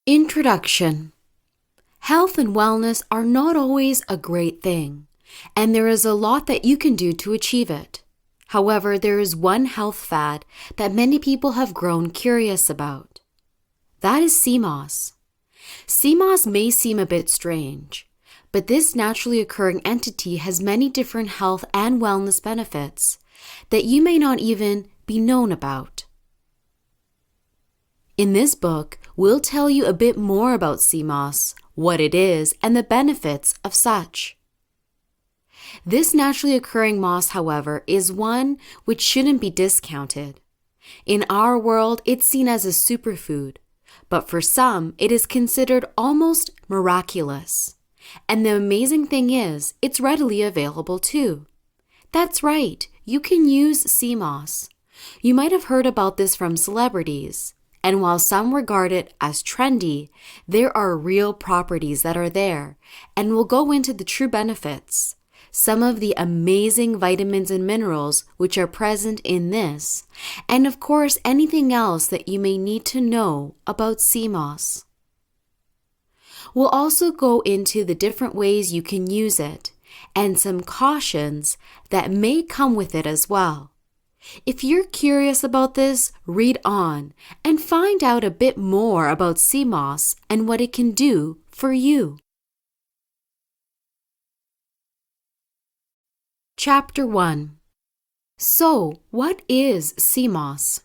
Introduction. Health and wellness are not always a great thing, and there is a lot that you can do to achieve it. However, there is one health fad that many people have grown curious about. That is sea moss. Sea moss may seem a bit strange, but this naturally occurring entity has many different health and wellness benefits that you may not even be known about. In this book, we'll tell you a bit more about sea moss, what it is, and the benefits of such. This naturally occurring moss, however, is one which shouldn't be discounted. In our world, it's seen as a superfood, but for some, it is considered almost miraculous. And the amazing thing is, it's readily available too. That's right, you can use sea moss. You might have heard about this from celebrities. And while some regard it as trendy, there are real properties that are there, and we'll go into the true benefits, some of the amazing vitamins and minerals which are present in this, and of course anything else that you may need to know about sea moss. We'll also go into the different ways you can use it, and some cautions that may come with it as well. If you're curious about this, read on and find out a bit more about sea moss and what it can do for you. Chapter 1. So, what is sea moss?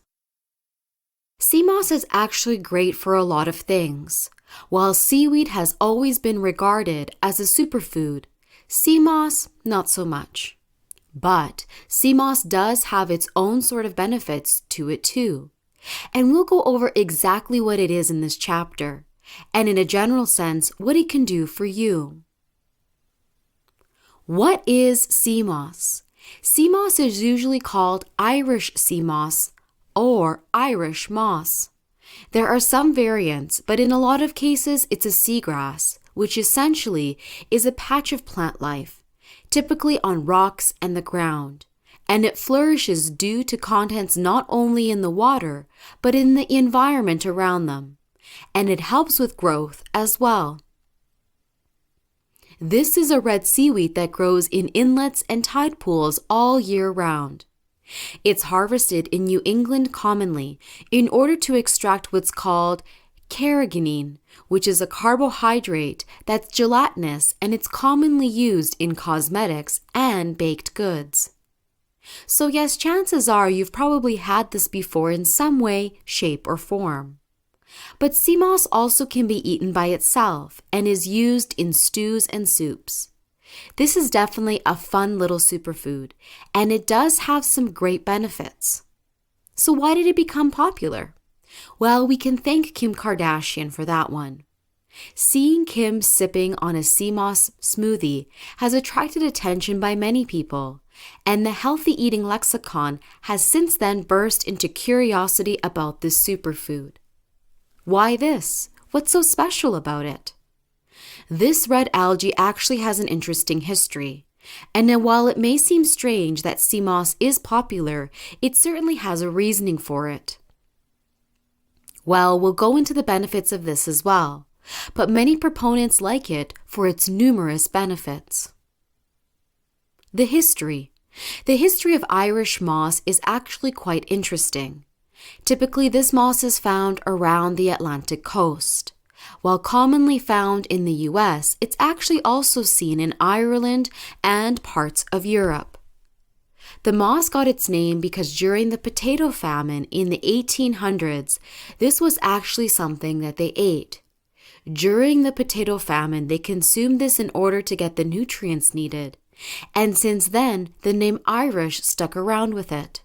Sea moss is actually great for a lot of things. While seaweed has always been regarded as a superfood, sea moss not so much. But sea moss does have its own sort of benefits to it too. And we'll go over exactly what it is in this chapter, and in a general sense, what it can do for you. What is sea moss? Sea moss is usually called Irish sea moss or Irish moss. There are some variants, but in a lot of cases, it's a seagrass, which essentially is a patch of plant life, typically on rocks and the ground, and it flourishes due to contents not only in the water, but in the environment around them, and it helps with growth as well. This is a red seaweed that grows in inlets and tide pools all year round. It's harvested in New England commonly in order to extract what's called carrageenan, which is a carbohydrate that's gelatinous, and it's commonly used in cosmetics and baked goods. So yes, chances are you've probably had this before in some way, shape, or form. But sea moss also can be eaten by itself and is used in stews and soups. This is definitely a fun little superfood, and it does have some great benefits. So why did it become popular? Well, we can thank Kim Kardashian for that one. Seeing Kim sipping on a sea moss smoothie has attracted attention by many people, and the healthy eating lexicon has since then burst into curiosity about this superfood. Why this? What's so special about it? This red algae actually has an interesting history, and while it may seem strange that sea moss is popular, it certainly has a reasoning for it. Well, we'll go into the benefits of this as well, but many proponents like it for its numerous benefits. The history. The history of Irish moss is actually quite interesting. Typically, this moss is found around the Atlantic coast. While commonly found in the US, it's actually also seen in Ireland and parts of Europe. The moss got its name because during the potato famine in the 1800s, this was actually something that they ate. During the potato famine, they consumed this in order to get the nutrients needed, and since then, the name Irish stuck around with it.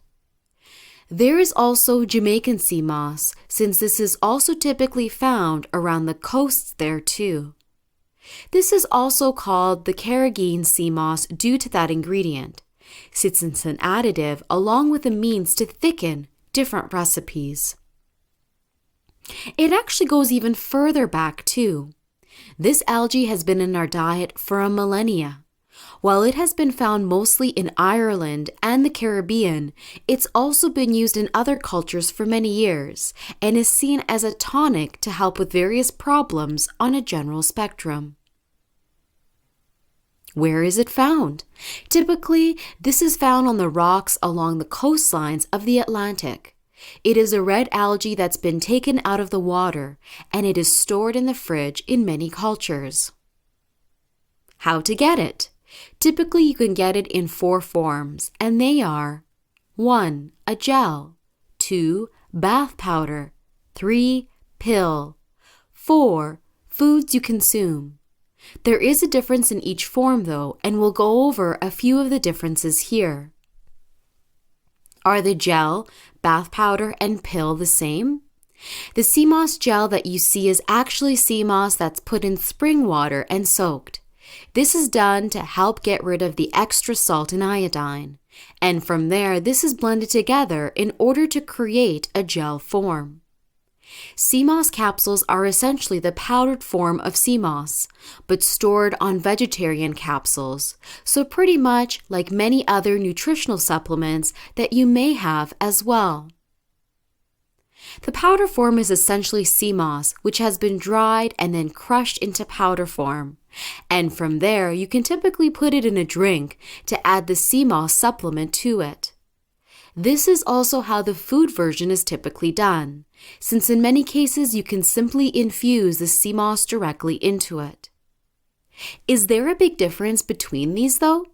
There is also Jamaican sea moss, since this is also typically found around the coasts there too. This is also called the carrageenan sea moss due to that ingredient, since it's an additive along with a means to thicken different recipes. It actually goes even further back too. This algae has been in our diet for a millennia. While it has been found mostly in Ireland and the Caribbean, it's also been used in other cultures for many years and is seen as a tonic to help with various problems on a general spectrum. Where is it found? Typically, this is found on the rocks along the coastlines of the Atlantic. It is a red algae that's been taken out of the water, and it is stored in the fridge in many cultures. How to get it? Typically, you can get it in 4 forms, and they are 1. A gel, 2. Bath powder, 3. Pill, 4. Foods you consume. There is a difference in each form, though, and we'll go over a few of the differences here. Are the gel, bath powder, and pill the same? The sea moss gel that you see is actually sea moss that's put in spring water and soaked. This is done to help get rid of the extra salt and iodine, and from there this is blended together in order to create a gel form. Sea moss capsules are essentially the powdered form of sea moss, but stored on vegetarian capsules, so pretty much like many other nutritional supplements that you may have as well. The powder form is essentially sea moss, which has been dried and then crushed into powder form. And from there, you can typically put it in a drink to add the sea moss supplement to it. This is also how the food version is typically done, since in many cases you can simply infuse the sea moss directly into it. Is there a big difference between these, though?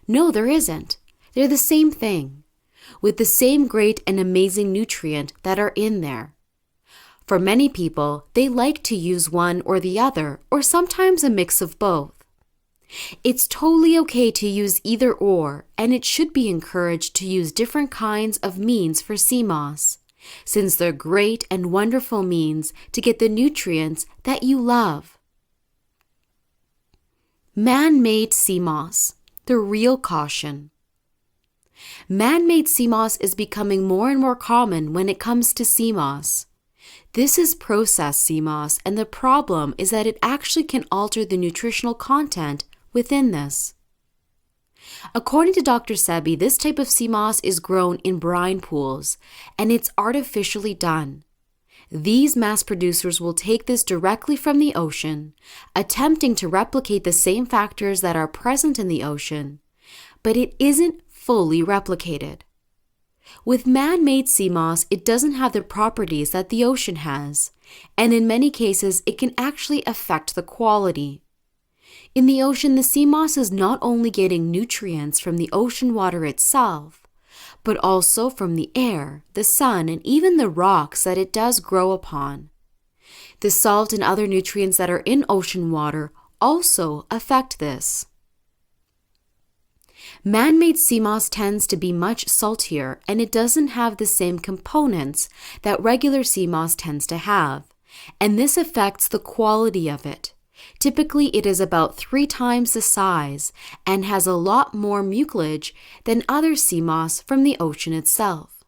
No, there isn't. They're the same thing, with the same great and amazing nutrient that are in there. For many people, they like to use one or the other, or sometimes a mix of both. It's totally okay to use either or, and it should be encouraged to use different kinds of means for sea moss, since they're great and wonderful means to get the nutrients that you love. Man-made sea moss, the real caution. Man-made sea moss is becoming more and more common when it comes to sea moss. This is processed sea moss, and the problem is that it actually can alter the nutritional content within this. According to Dr. Sebi, this type of sea moss is grown in brine pools, and it's artificially done. These mass producers will take this directly from the ocean, attempting to replicate the same factors that are present in the ocean, but it isn't fully replicated. With man-made sea moss, it doesn't have the properties that the ocean has, and in many cases, it can actually affect the quality. In the ocean, the sea moss is not only getting nutrients from the ocean water itself, but also from the air, the sun, and even the rocks that it does grow upon. The salt and other nutrients that are in ocean water also affect this. Man-made sea moss tends to be much saltier, and it doesn't have the same components that regular sea moss tends to have, and this affects the quality of it. Typically, it is about 3 times the size and has a lot more mucilage than other sea moss from the ocean itself.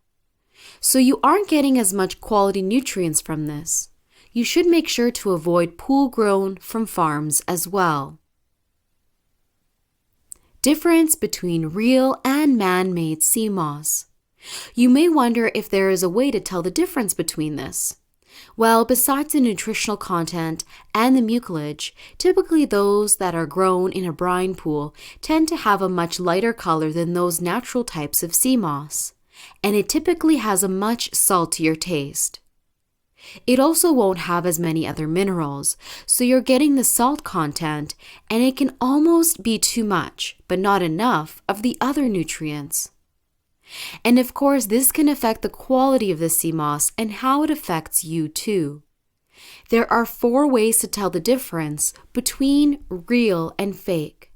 So you aren't getting as much quality nutrients from this. You should make sure to avoid pool-grown from farms as well. Difference between real and man-made sea moss. You may wonder if there is a way to tell the difference between this. Well, besides the nutritional content and the mucilage, typically those that are grown in a brine pool tend to have a much lighter color than those natural types of sea moss, and it typically has a much saltier taste. It also won't have as many other minerals, so you're getting the salt content, and it can almost be too much, but not enough, of the other nutrients. And of course, this can affect the quality of the sea moss and how it affects you too. There are 4 ways to tell the difference between real and fake.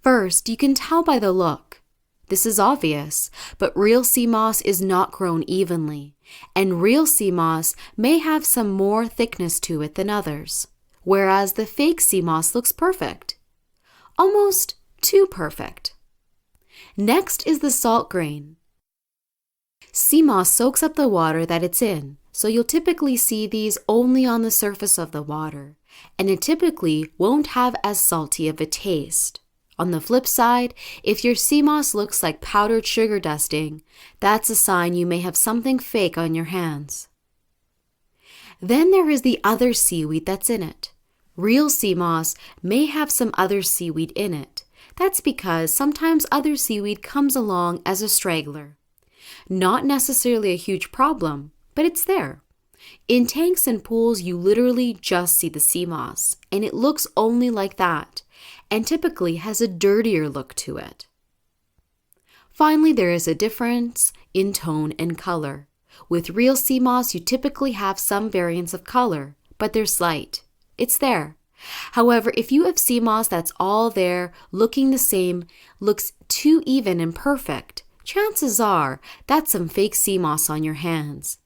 First, you can tell by the look. This is obvious, but real sea moss is not grown evenly, and real sea moss may have some more thickness to it than others, whereas the fake sea moss looks perfect. Almost too perfect. Next is the salt grain. Sea moss soaks up the water that it's in, so you'll typically see these only on the surface of the water, and it typically won't have as salty of a taste. On the flip side, if your sea moss looks like powdered sugar dusting, that's a sign you may have something fake on your hands. Then there is the other seaweed that's in it. Real sea moss may have some other seaweed in it. That's because sometimes other seaweed comes along as a straggler. Not necessarily a huge problem, but it's there. In tanks and pools, you literally just see the sea moss, and it looks only like that, and typically has a dirtier look to it. Finally, there is a difference in tone and color. With real sea moss, you typically have some variance of color, but they're slight. It's there. However, if you have sea moss that's all there, looking the same, looks too even and perfect, chances are that's some fake sea moss on your hands.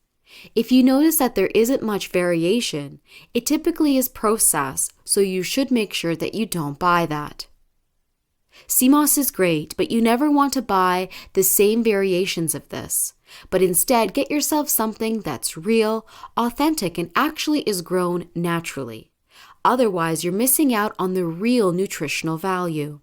If you notice that there isn't much variation, it typically is processed, so you should make sure that you don't buy that. Sea moss is great, but you never want to buy the same variations of this, but instead get yourself something that's real, authentic, and actually is grown naturally. Otherwise, you're missing out on the real nutritional value.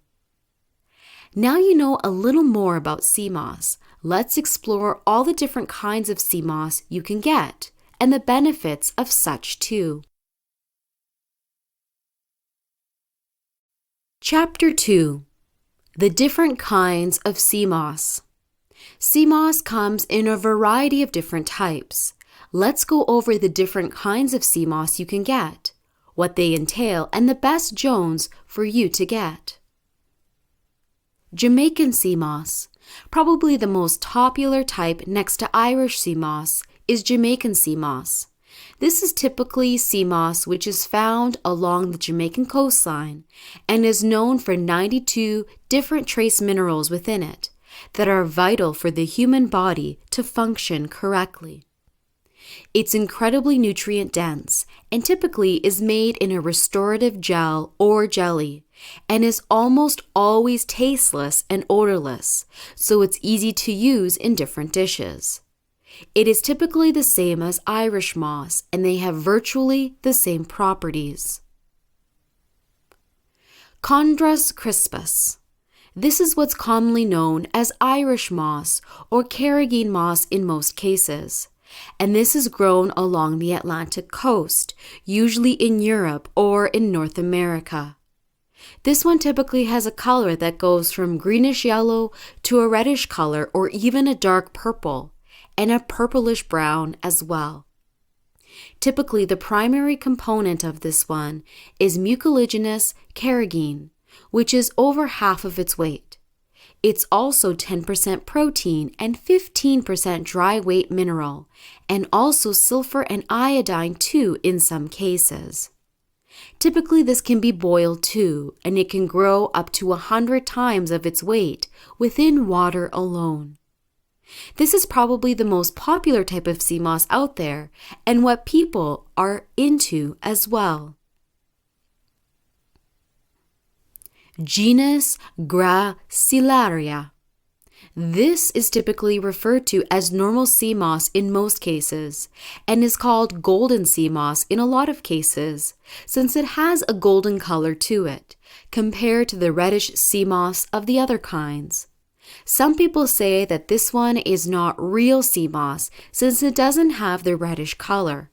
Now you know a little more about sea moss. Let's explore all the different kinds of sea moss you can get and the benefits of such too. Chapter 2. The different kinds of sea moss. Sea moss comes in a variety of different types. Let's go over the different kinds of sea moss you can get, what they entail, and the best zones for you to get. Jamaican sea moss. Probably the most popular type next to Irish sea moss is Jamaican sea moss. This is typically sea moss which is found along the Jamaican coastline and is known for 92 different trace minerals within it that are vital for the human body to function correctly. It's incredibly nutrient dense and typically is made in a restorative gel or jelly and is almost always tasteless and odorless, so it's easy to use in different dishes. It is typically the same as Irish moss and they have virtually the same properties. Chondrus crispus. This is what's commonly known as Irish moss or carrageen moss in most cases, and this is grown along the Atlantic coast, usually in Europe or in North America. This one typically has a color that goes from greenish yellow to a reddish color or even a dark purple, and a purplish brown as well. Typically, the primary component of this one is mucilaginous carrageen, which is over half of its weight. It's also 10% protein and 15% dry weight mineral, and also sulfur and iodine too in some cases. Typically, this can be boiled too, and it can grow up to 100 times of its weight within water alone. This is probably the most popular type of sea moss out there and what people are into as well. Genus Gracilaria. This is typically referred to as normal sea moss in most cases and is called golden sea moss in a lot of cases since it has a golden color to it compared to the reddish sea moss of the other kinds. Some people say that this one is not real sea moss since it doesn't have the reddish color.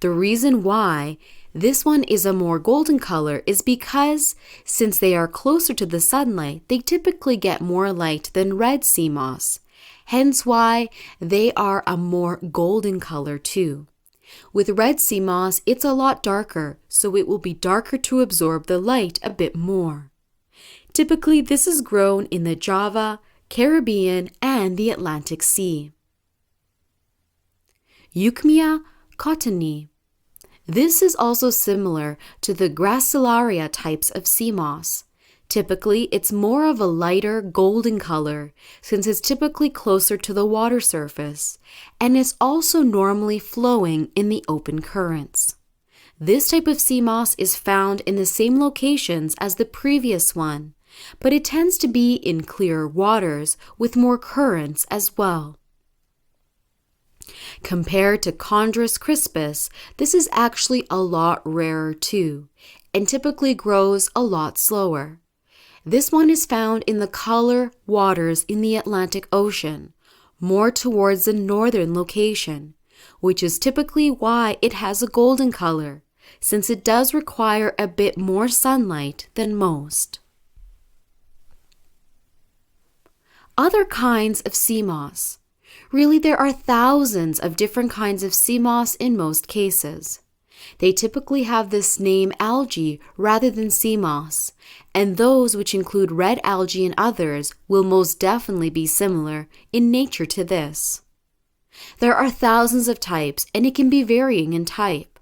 The reason why this one is a more golden color is because since they are closer to the sunlight, they typically get more light than red sea moss, hence why they are a more golden color too. With red sea moss, it's a lot darker, so it will be darker to absorb the light a bit more. Typically, this is grown in the Java, Caribbean, and the Atlantic Sea. Euchmia cottoni. This is also similar to the Gracilaria types of sea moss. Typically, it's more of a lighter golden color since it's typically closer to the water surface and is also normally flowing in the open currents. This type of sea moss is found in the same locations as the previous one, but it tends to be in clearer waters with more currents as well. Compared to Chondrus crispus, this is actually a lot rarer too, and typically grows a lot slower. This one is found in the colder waters in the Atlantic Ocean, more towards the northern location, which is typically why it has a golden color, since it does require a bit more sunlight than most. Other kinds of sea moss. Really, there are thousands of different kinds of sea moss in most cases. They typically have this name algae rather than sea moss, and those which include red algae and others will most definitely be similar in nature to this. There are thousands of types, and it can be varying in type.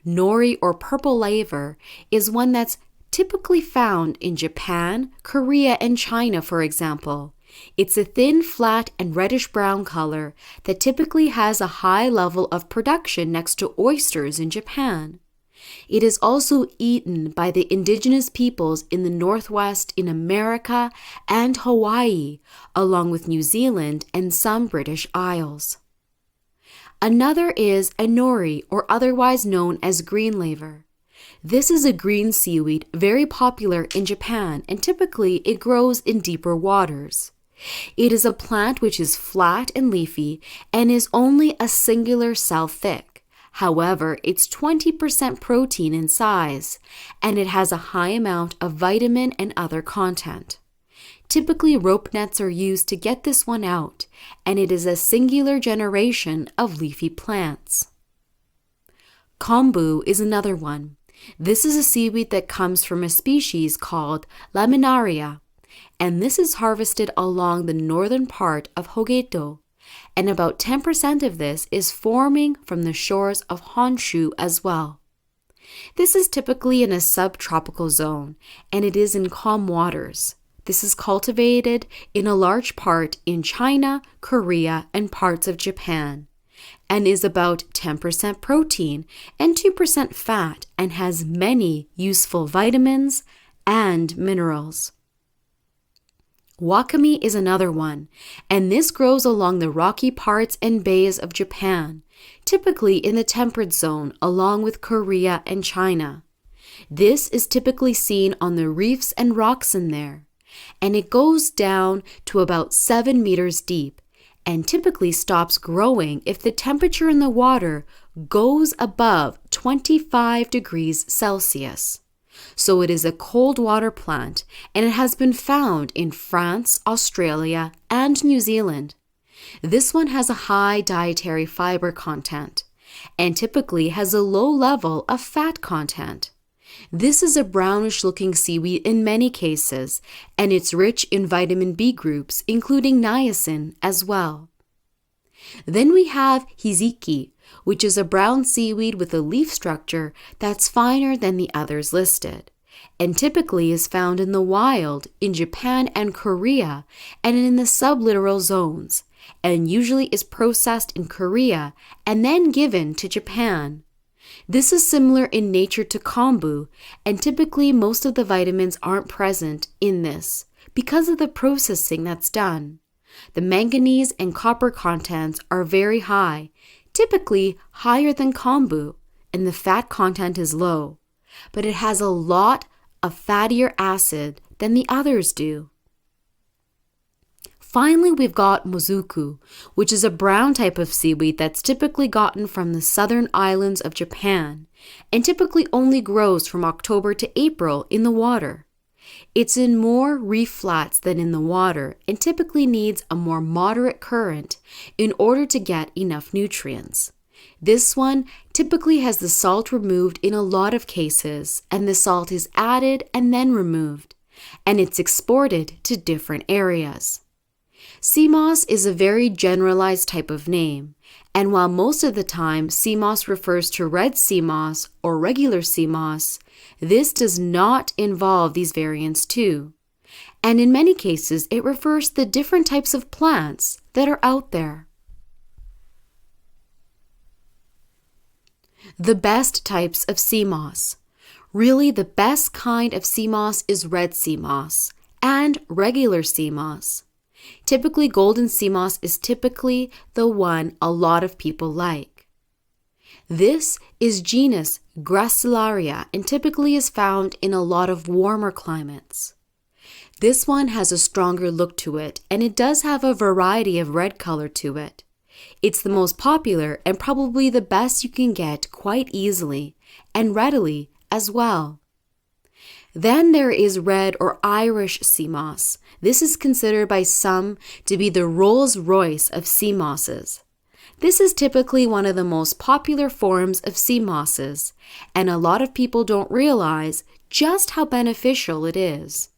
Nori or purple laver is one that's typically found in Japan, Korea, and China, for example. It's a thin, flat, and reddish-brown color that typically has a high level of production next to oysters in Japan. It is also eaten by the indigenous peoples in the Northwest in America and Hawaii, along with New Zealand and some British Isles. Another is a nori, or otherwise known as green laver. This is a green seaweed very popular in Japan, and typically it grows in deeper waters. It is a plant which is flat and leafy and is only a singular cell thick. However, it's 20% protein in size, and it has a high amount of vitamin and other content. Typically, rope nets are used to get this one out, and it is a singular generation of leafy plants. Kombu is another one. This is a seaweed that comes from a species called Laminaria, and this is harvested along the northern part of Hokkaido, and about 10% of this is forming from the shores of Honshu as well. This is typically in a subtropical zone, and it is in calm waters. This is cultivated in a large part in China, Korea, and parts of Japan, and is about 10% protein and 2% fat, and has many useful vitamins and minerals. Wakame is another one, and this grows along the rocky parts and bays of Japan, typically in the temperate zone along with Korea and China. This is typically seen on the reefs and rocks in there, and it goes down to about 7 meters deep, and typically stops growing if the temperature in the water goes above 25 degrees Celsius. So it is a cold water plant, and it has been found in France, Australia, and New Zealand. This one has a high dietary fiber content, and typically has a low level of fat content. This is a brownish-looking seaweed in many cases, and it's rich in vitamin B groups, including niacin as well. Then we have hiziki, which is a brown seaweed with a leaf structure that's finer than the others listed, and typically is found in the wild in Japan and Korea and in the sublittoral zones, and usually is processed in Korea and then given to Japan. This is similar in nature to kombu, and typically most of the vitamins aren't present in this because of the processing that's done. The manganese and copper contents are very high, typically higher than kombu, and the fat content is low, but it has a lot of fattier acid than the others do. Finally, we've got mozuku, which is a brown type of seaweed that's typically gotten from the southern islands of Japan, and typically only grows from October to April in the water. It's in more reef flats than in the water, and typically needs a more moderate current in order to get enough nutrients. This one typically has the salt removed in a lot of cases, and the salt is added and then removed, and it's exported to different areas. Sea moss is a very generalized type of name, and while most of the time sea moss refers to red sea moss or regular sea moss, this does not involve these variants too. And in many cases, it refers to the different types of plants that are out there. The best types of sea moss. Really, the best kind of sea moss is red sea moss and regular sea moss. Typically, golden sea moss is typically the one a lot of people like. This is genus Gracilaria and typically is found in a lot of warmer climates. This one has a stronger look to it, and it does have a variety of red color to it. It's the most popular and probably the best you can get quite easily and readily as well. Then there is red or Irish sea moss. This is considered by some to be the Rolls-Royce of sea mosses. This is typically one of the most popular forms of sea mosses, and a lot of people don't realize just how beneficial it is.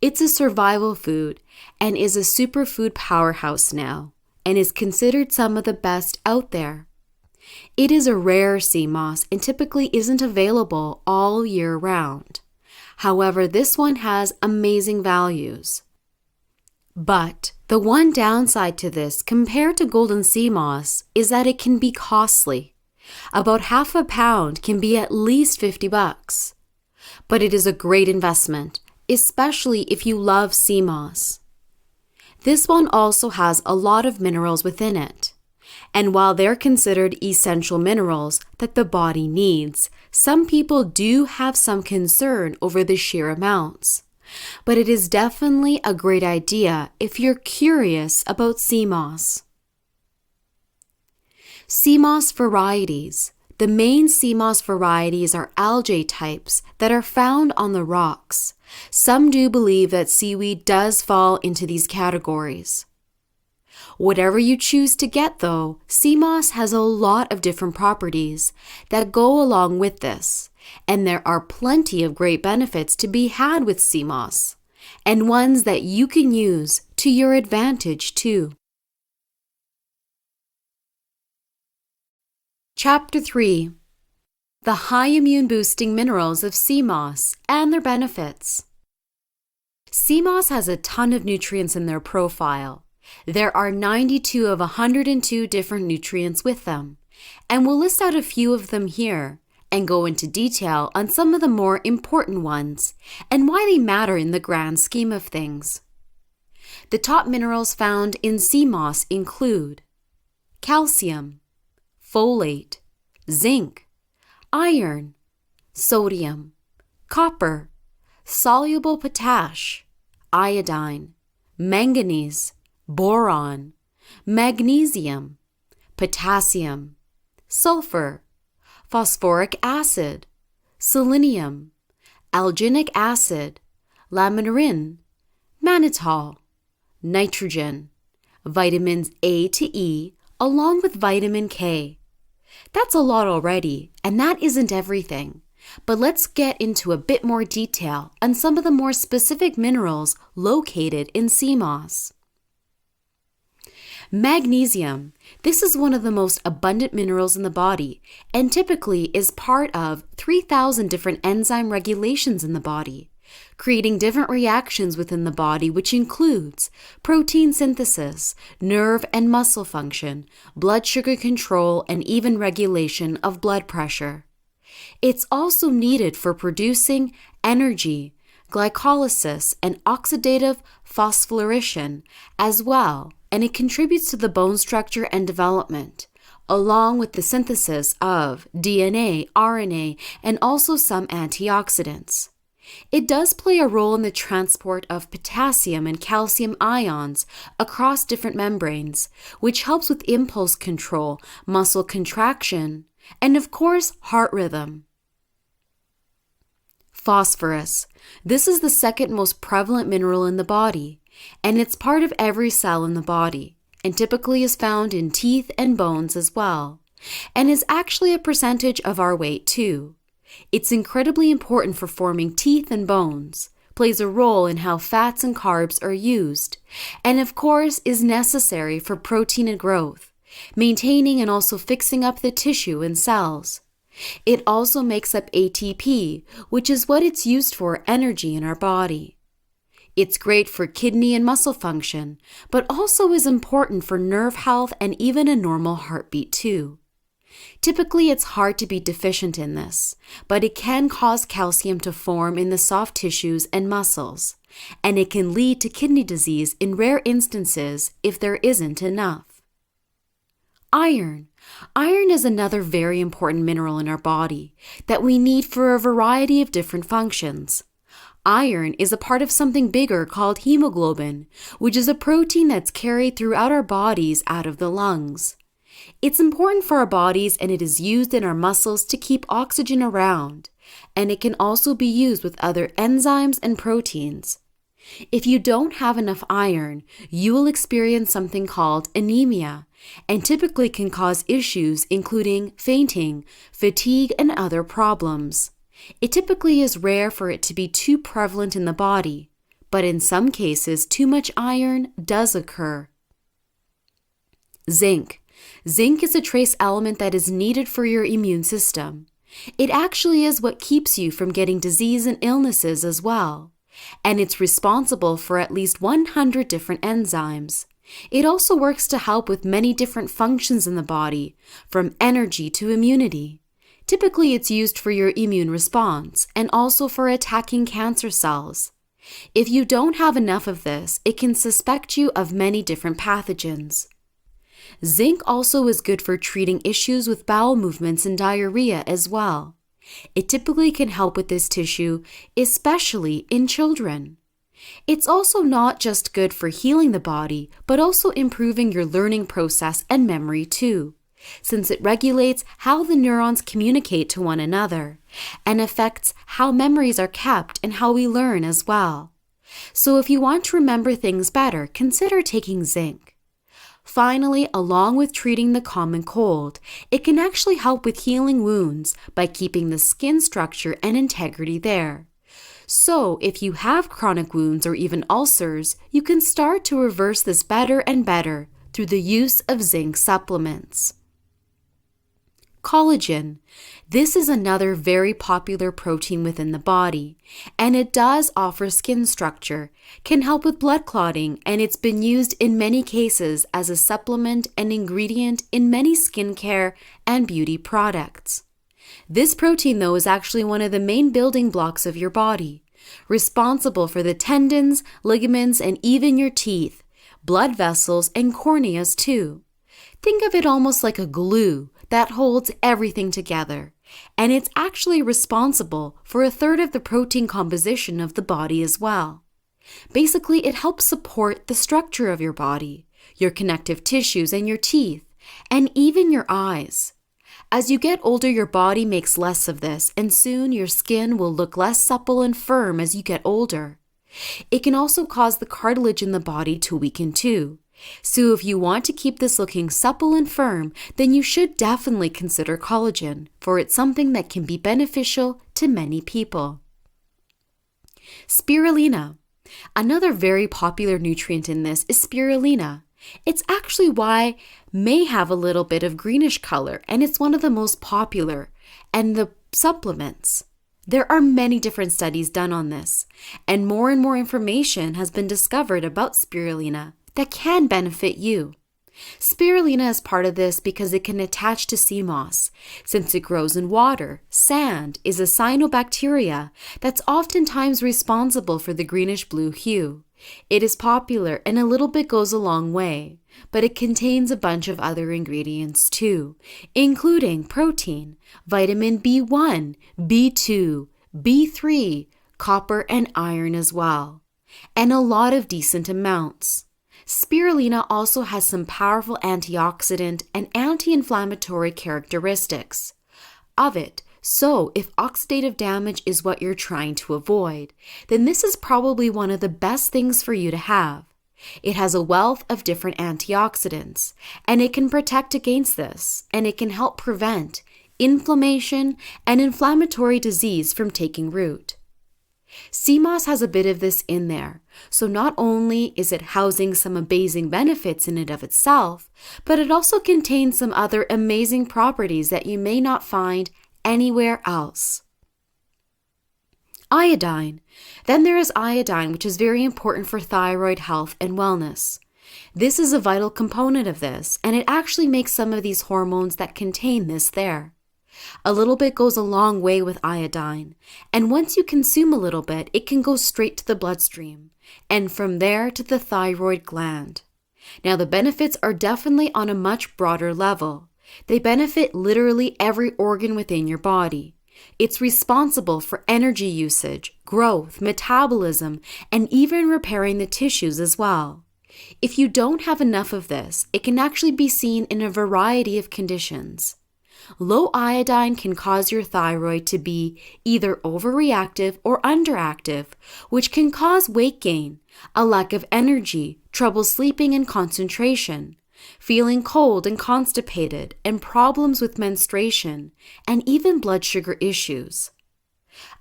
It's a survival food and is a superfood powerhouse now, and is considered some of the best out there. It is a rare sea moss and typically isn't available all year round. However, this one has amazing values. But the one downside to this compared to golden sea moss is that it can be costly. About half a pound can be at least $50. But it is a great investment, especially if you love sea moss. This one also has a lot of minerals within it. And while they're considered essential minerals that the body needs, some people do have some concern over the sheer amounts. But it is definitely a great idea if you're curious about sea moss. Sea moss varieties. The main sea moss varieties are algae types that are found on the rocks. Some do believe that seaweed does fall into these categories. Whatever you choose to get though, sea moss has a lot of different properties that go along with this, and there are plenty of great benefits to be had with sea moss, and ones that you can use to your advantage too. Chapter 3. The high immune boosting minerals of sea moss and their benefits. Sea moss has a ton of nutrients in their profile. There are 92 of 102 different nutrients with them, and we'll list out a few of them here and go into detail on some of the more important ones and why they matter in the grand scheme of things. The top minerals found in sea moss include calcium, folate, zinc, iron, sodium, copper, soluble potash, iodine, manganese, boron, magnesium, potassium, sulfur, phosphoric acid, selenium, alginic acid, laminin, mannitol, nitrogen, vitamins A to E, along with vitamin K. That's a lot already, and that isn't everything. But let's get into a bit more detail on some of the more specific minerals located in sea moss. Magnesium. This is one of the most abundant minerals in the body and typically is part of 3,000 different enzyme regulations in the body, creating different reactions within the body, which includes protein synthesis, nerve and muscle function, blood sugar control, and even regulation of blood pressure. It's also needed for producing energy, glycolysis, and oxidative phosphorylation as well, and it contributes to the bone structure and development, along with the synthesis of DNA, RNA, and also some antioxidants. It does play a role in the transport of potassium and calcium ions across different membranes, which helps with impulse control, muscle contraction, and of course, heart rhythm. Phosphorus. This is the second most prevalent mineral in the body, and it's part of every cell in the body, and typically is found in teeth and bones as well, and is actually a percentage of our weight too. It's incredibly important for forming teeth and bones, plays a role in how fats and carbs are used, and of course is necessary for protein and growth, maintaining and also fixing up the tissue and cells. It also makes up ATP, which is what it's used for energy in our body. It's great for kidney and muscle function, but also is important for nerve health and even a normal heartbeat too. Typically, it's hard to be deficient in this, but it can cause calcium to form in the soft tissues and muscles, and it can lead to kidney disease in rare instances if there isn't enough. Iron. Iron is another very important mineral in our body that we need for a variety of different functions. Iron is a part of something bigger called hemoglobin, which is a protein that's carried throughout our bodies out of the lungs. It's important for our bodies, and it is used in our muscles to keep oxygen around, and it can also be used with other enzymes and proteins. If you don't have enough iron, you will experience something called anemia, and typically can cause issues including fainting, fatigue, and other problems. It typically is rare for it to be too prevalent in the body, but in some cases, too much iron does occur. Zinc. Zinc is a trace element that is needed for your immune system. It actually is what keeps you from getting disease and illnesses as well, and it's responsible for at least 100 different enzymes. It also works to help with many different functions in the body, from energy to immunity. Typically, it's used for your immune response and also for attacking cancer cells. If you don't have enough of this, it can suspect you of many different pathogens. Zinc also is good for treating issues with bowel movements and diarrhea as well. It typically can help with this tissue, especially in children. It's also not just good for healing the body, but also improving your learning process and memory too, since it regulates how the neurons communicate to one another and affects how memories are kept and how we learn as well. So if you want to remember things better, consider taking zinc. Finally, along with treating the common cold, it can actually help with healing wounds by keeping the skin structure and integrity there. So, if you have chronic wounds or even ulcers, you can start to reverse this better and better through the use of zinc supplements. Collagen. This is another very popular protein within the body, and it does offer skin structure, can help with blood clotting, and it's been used in many cases as a supplement and ingredient in many skincare and beauty products. This protein, though, is actually one of the main building blocks of your body, responsible for the tendons, ligaments, and even your teeth, blood vessels, and corneas too. Think of it almost like a glue that holds everything together, and it's actually responsible for a third of the protein composition of the body as well. Basically, it helps support the structure of your body, your connective tissues, and your teeth, and even your eyes. As you get older, your body makes less of this, and soon your skin will look less supple and firm as you get older. It can also cause the cartilage in the body to weaken too. So if you want to keep this looking supple and firm, then you should definitely consider collagen, for it's something that can be beneficial to many people. Spirulina. Another very popular nutrient in this is spirulina. It's actually why may have a little bit of greenish color, and it's one of the most popular and the supplements. There are many different studies done on this, and more information has been discovered about spirulina that can benefit you. Spirulina is part of this because it can attach to sea moss. Since it grows in water, sand is a cyanobacteria that's oftentimes responsible for the greenish-blue hue. It is popular and a little bit goes a long way, but it contains a bunch of other ingredients too, including protein, vitamin B1, B2, B3, copper, and iron as well, and a lot of decent amounts. Spirulina also has some powerful antioxidant and anti-inflammatory characteristics of it. So if oxidative damage is what you're trying to avoid, then this is probably one of the best things for you to have. It has a wealth of different antioxidants, and it can protect against this, and it can help prevent inflammation and inflammatory disease from taking root. Sea moss has a bit of this in there, so not only is it housing some amazing benefits in and of itself, but it also contains some other amazing properties that you may not find anywhere else. Iodine. Then there is iodine, which is very important for thyroid health and wellness. This is a vital component of this, and it actually makes some of these hormones that contain this there. A little bit goes a long way with iodine, and once you consume a little bit, it can go straight to the bloodstream, and from there to the thyroid gland. Now, the benefits are definitely on a much broader level. They benefit literally every organ within your body. It's responsible for energy usage, growth, metabolism, and even repairing the tissues as well. If you don't have enough of this, it can actually be seen in a variety of conditions. Low iodine can cause your thyroid to be either overreactive or underactive, which can cause weight gain, a lack of energy, trouble sleeping and concentration, feeling cold and constipated, and problems with menstruation, and even blood sugar issues.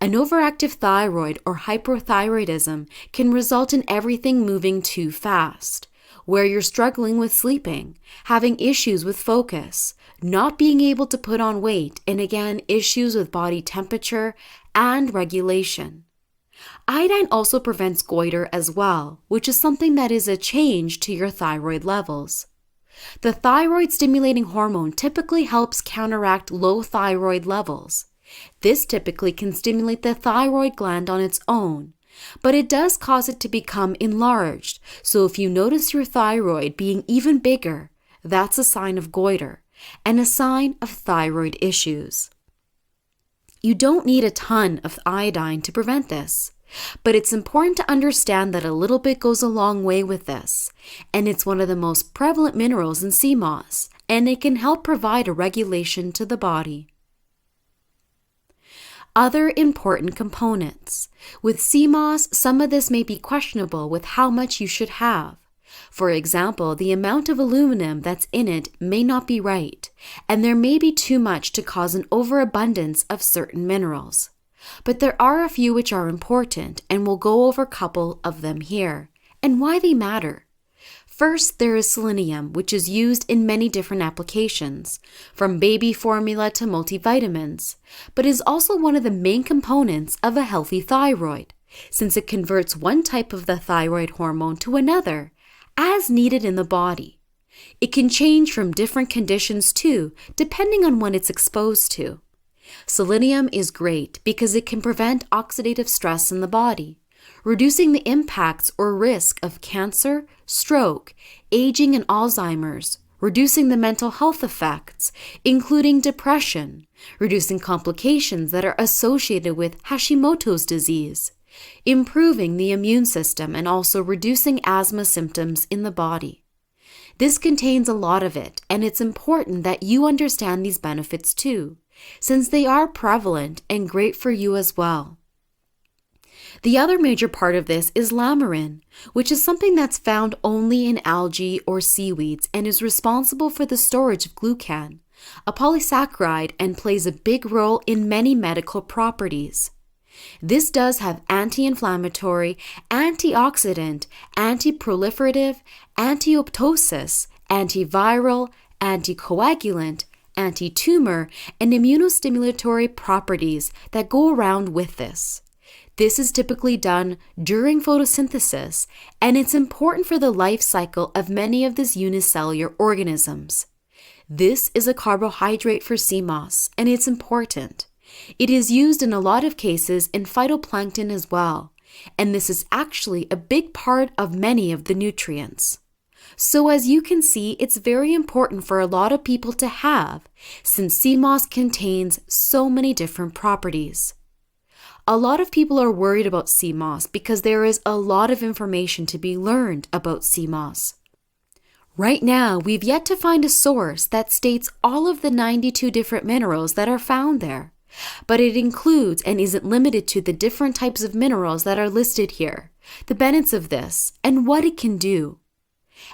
An overactive thyroid or hypothyroidism can result in everything moving too fast, where you're struggling with sleeping, having issues with focus, not being able to put on weight, and again, issues with body temperature and regulation. Iodine also prevents goiter as well, which is something that is a change to your thyroid levels. The thyroid-stimulating hormone typically helps counteract low thyroid levels. This typically can stimulate the thyroid gland on its own, but it does cause it to become enlarged, so if you notice your thyroid being even bigger, that's a sign of goiter and a sign of thyroid issues. You don't need a ton of iodine to prevent this, but it's important to understand that a little bit goes a long way with this, and it's one of the most prevalent minerals in sea moss, and it can help provide a regulation to the body. Other important components. With sea moss, some of this may be questionable with how much you should have. For example, the amount of aluminum that's in it may not be right, and there may be too much to cause an overabundance of certain minerals. But there are a few which are important, and we'll go over a couple of them here, and why they matter. First, there is selenium, which is used in many different applications, from baby formula to multivitamins, but is also one of the main components of a healthy thyroid, since it converts one type of the thyroid hormone to another, as needed in the body. It can change from different conditions too, depending on what it's exposed to. Selenium is great because it can prevent oxidative stress in the body, reducing the impacts or risk of cancer, stroke, aging, and Alzheimer's, reducing the mental health effects, including depression, reducing complications that are associated with Hashimoto's disease, improving the immune system, and also reducing asthma symptoms in the body. This contains a lot of it, and it's important that you understand these benefits too, since they are prevalent and great for you as well. The other major part of this is lamarin, which is something that's found only in algae or seaweeds and is responsible for the storage of glucan, a polysaccharide, and plays a big role in many medical properties. This does have anti-inflammatory, antioxidant, anti-proliferative, anti-apoptosis, antiviral, anticoagulant, anti-tumor, and immunostimulatory properties that go around with this. This is typically done during photosynthesis, and it's important for the life cycle of many of these unicellular organisms. This is a carbohydrate for sea moss, and it's important. It is used in a lot of cases in phytoplankton as well, and this is actually a big part of many of the nutrients. So as you can see, it's very important for a lot of people to have, since sea moss contains so many different properties. A lot of people are worried about sea moss because there is a lot of information to be learned about sea moss. Right now, we've yet to find a source that states all of the 92 different minerals that are found there, but it includes and isn't limited to the different types of minerals that are listed here, the benefits of this, and what it can do.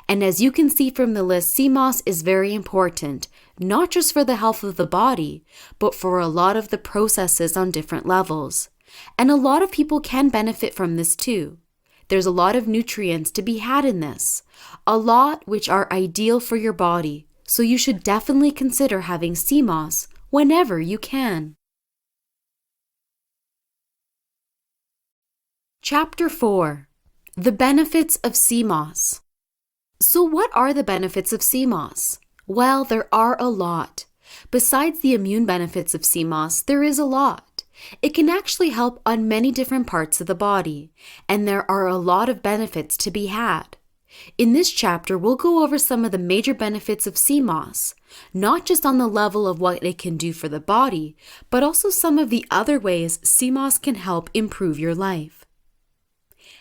And as you can see from the list, sea moss is very important, not just for the health of the body, but for a lot of the processes on different levels. And a lot of people can benefit from this too. There's a lot of nutrients to be had in this, a lot which are ideal for your body, so you should definitely consider having sea moss whenever you can. Chapter 4. The Benefits of Sea Moss. So what are the benefits of sea moss? Well, there are a lot. Besides the immune benefits of sea moss, there is a lot. It can actually help on many different parts of the body, and there are a lot of benefits to be had. In this chapter, we'll go over some of the major benefits of sea moss, not just on the level of what it can do for the body, but also some of the other ways sea moss can help improve your life.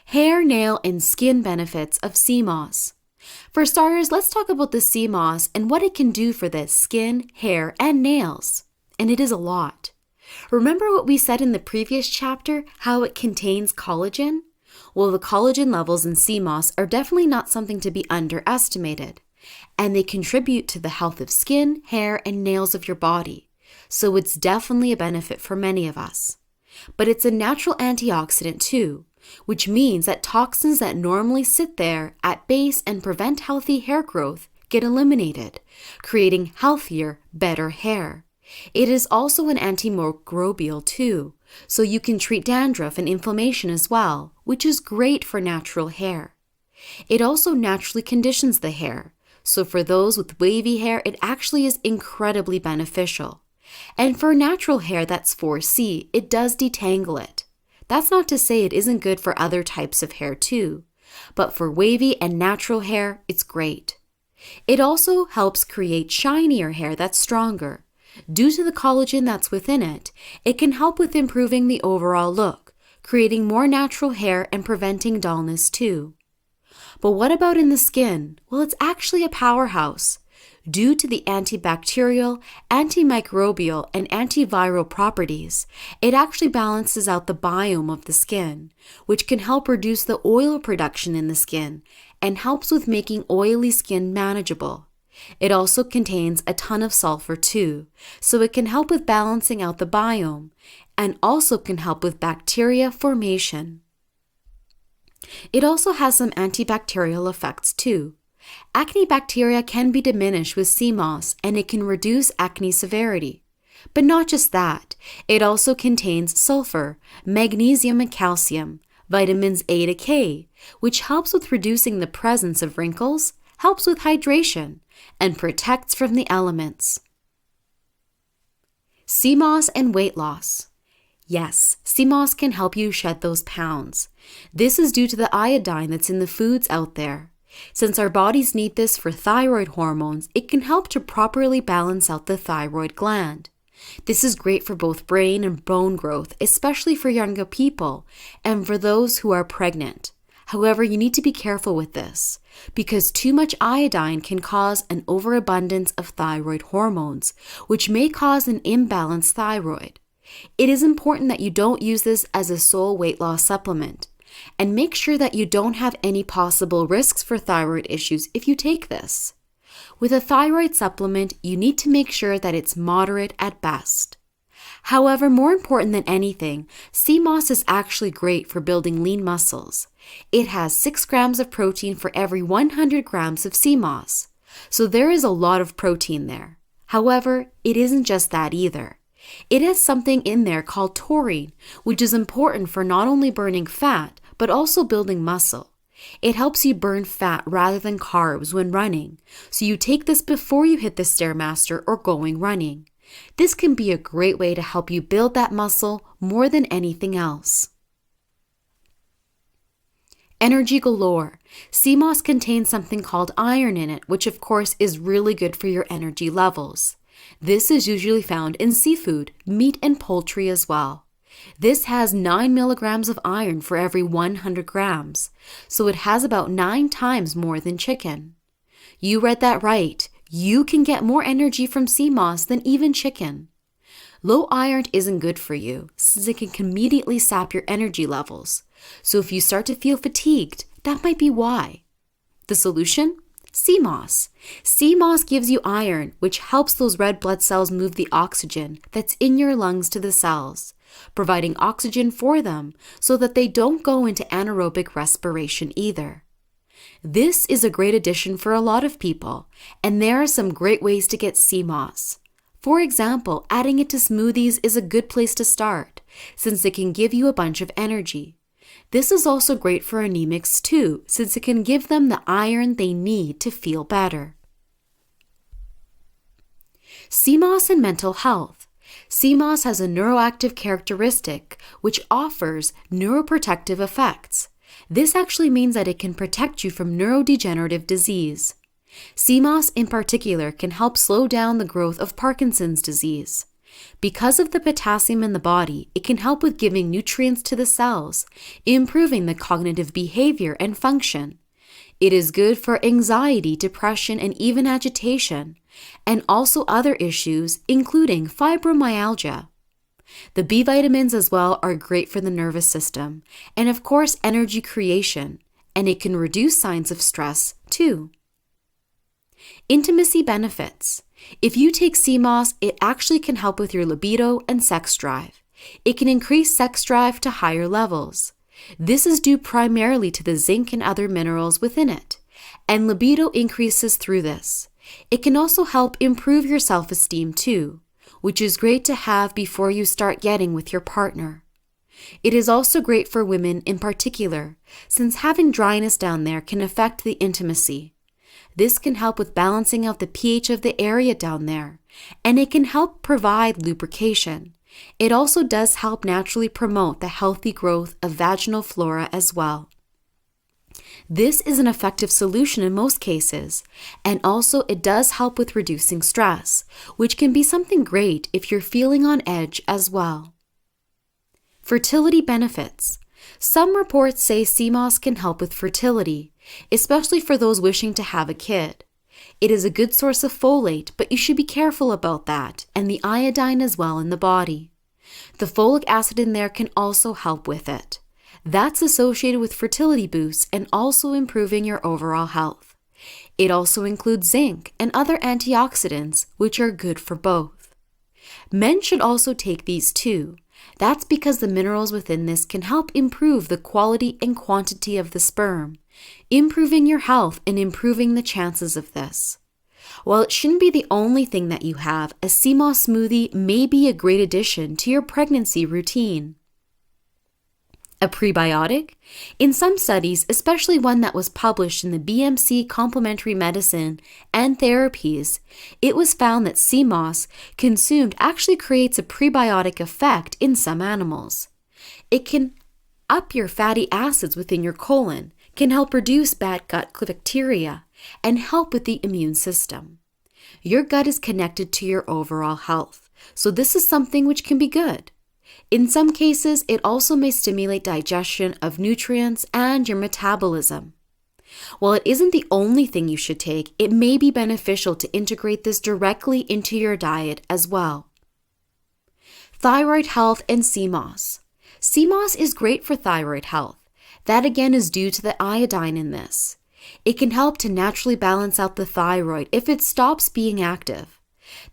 Hair, nail, and skin benefits of sea moss. For starters, let's talk about the sea moss and what it can do for the skin, hair, and nails. And it is a lot. Remember what we said in the previous chapter, how it contains collagen? Well, the collagen levels in sea moss are definitely not something to be underestimated, and they contribute to the health of skin, hair, and nails of your body. So it's definitely a benefit for many of us. But it's a natural antioxidant too, which means that toxins that normally sit there at base and prevent healthy hair growth get eliminated, creating healthier, better hair. It is also an antimicrobial too, so you can treat dandruff and inflammation as well, which is great for natural hair. It also naturally conditions the hair, so for those with wavy hair, it actually is incredibly beneficial. And for natural hair that's 4C, it does detangle it. That's not to say it isn't good for other types of hair too, but for wavy and natural hair, it's great. It also helps create shinier hair that's stronger. Due to the collagen that's within it, it can help with improving the overall look, creating more natural hair and preventing dullness too. But what about in the skin? Well, it's actually a powerhouse. Due to the antibacterial, antimicrobial, and antiviral properties, it actually balances out the biome of the skin, which can help reduce the oil production in the skin and helps with making oily skin manageable. It also contains a ton of sulfur too, so it can help with balancing out the biome and also can help with bacteria formation. It also has some antibacterial effects too. Acne bacteria can be diminished with sea moss and it can reduce acne severity. But not just that, it also contains sulfur, magnesium and calcium, vitamins A to K, which helps with reducing the presence of wrinkles, helps with hydration, and protects from the elements. Sea moss and weight loss. Yes, sea moss can help you shed those pounds. This is due to the iodine that's in the foods out there. Since our bodies need this for thyroid hormones, it can help to properly balance out the thyroid gland. This is great for both brain and bone growth, especially for younger people and for those who are pregnant. However, you need to be careful with this because too much iodine can cause an overabundance of thyroid hormones, which may cause an imbalanced thyroid. It is important that you don't use this as a sole weight loss supplement, and make sure that you don't have any possible risks for thyroid issues if you take this. With a thyroid supplement, you need to make sure that it's moderate at best. However, more important than anything, sea moss is actually great for building lean muscles. It has 6 grams of protein for every 100 grams of sea moss, so there is a lot of protein there. However, it isn't just that either. It has something in there called taurine, which is important for not only burning fat, but also building muscle. It helps you burn fat rather than carbs when running, so you take this before you hit the Stairmaster or going running. This can be a great way to help you build that muscle more than anything else. Energy galore. Sea moss contains something called iron in it, which of course is really good for your energy levels. This is usually found in seafood, meat, and poultry as well. This has 9 milligrams of iron for every 100 grams, so it has about 9 times more than chicken. You read that right. You can get more energy from sea moss than even chicken. Low iron isn't good for you, since it can immediately sap your energy levels. So if you start to feel fatigued, that might be why. The solution? Sea moss. Sea moss gives you iron, which helps those red blood cells move the oxygen that's in your lungs to the cells, providing oxygen for them so that they don't go into anaerobic respiration either. This is a great addition for a lot of people, and there are some great ways to get sea moss. For example, adding it to smoothies is a good place to start, since it can give you a bunch of energy. This is also great for anemics too, since it can give them the iron they need to feel better. Sea moss and mental health. Sea moss has a neuroactive characteristic which offers neuroprotective effects. This actually means that it can protect you from neurodegenerative disease. Sea moss in particular can help slow down the growth of Parkinson's disease. Because of the potassium in the body, it can help with giving nutrients to the cells, improving the cognitive behavior and function. It is good for anxiety, depression, and even agitation, and also other issues, including fibromyalgia. The B vitamins as well are great for the nervous system, and of course energy creation, and it can reduce signs of stress too. Intimacy benefits. If you take sea moss, it actually can help with your libido and sex drive. It can increase sex drive to higher levels. This is due primarily to the zinc and other minerals within it, and libido increases through this. It can also help improve your self-esteem too, which is great to have before you start getting with your partner. It is also great for women in particular, since having dryness down there can affect the intimacy. This can help with balancing out the pH of the area down there, and it can help provide lubrication. It also does help naturally promote the healthy growth of vaginal flora as well. This is an effective solution in most cases, and also it does help with reducing stress, which can be something great if you're feeling on edge as well. Fertility benefits. Some reports say sea moss can help with fertility, especially for those wishing to have a kid. It is a good source of folate, but you should be careful about that, and the iodine as well in the body. The folic acid in there can also help with it. That's associated with fertility boosts and also improving your overall health. It also includes zinc and other antioxidants, which are good for both. Men should also take these too. That's because the minerals within this can help improve the quality and quantity of the sperm, improving your health and improving the chances of this. While it shouldn't be the only thing that you have, a sea moss smoothie may be a great addition to your pregnancy routine. A prebiotic? In some studies, especially one that was published in the BMC Complementary Medicine and Therapies, it was found that sea moss consumed actually creates a prebiotic effect in some animals. It can up your fatty acids within your colon, can help reduce bad gut bacteria, and help with the immune system. Your gut is connected to your overall health, so this is something which can be good. In some cases, it also may stimulate digestion of nutrients and your metabolism. While it isn't the only thing you should take, it may be beneficial to integrate this directly into your diet as well. Thyroid health and sea moss. Sea moss is great for thyroid health. That again is due to the iodine in this. It can help to naturally balance out the thyroid if it stops being active.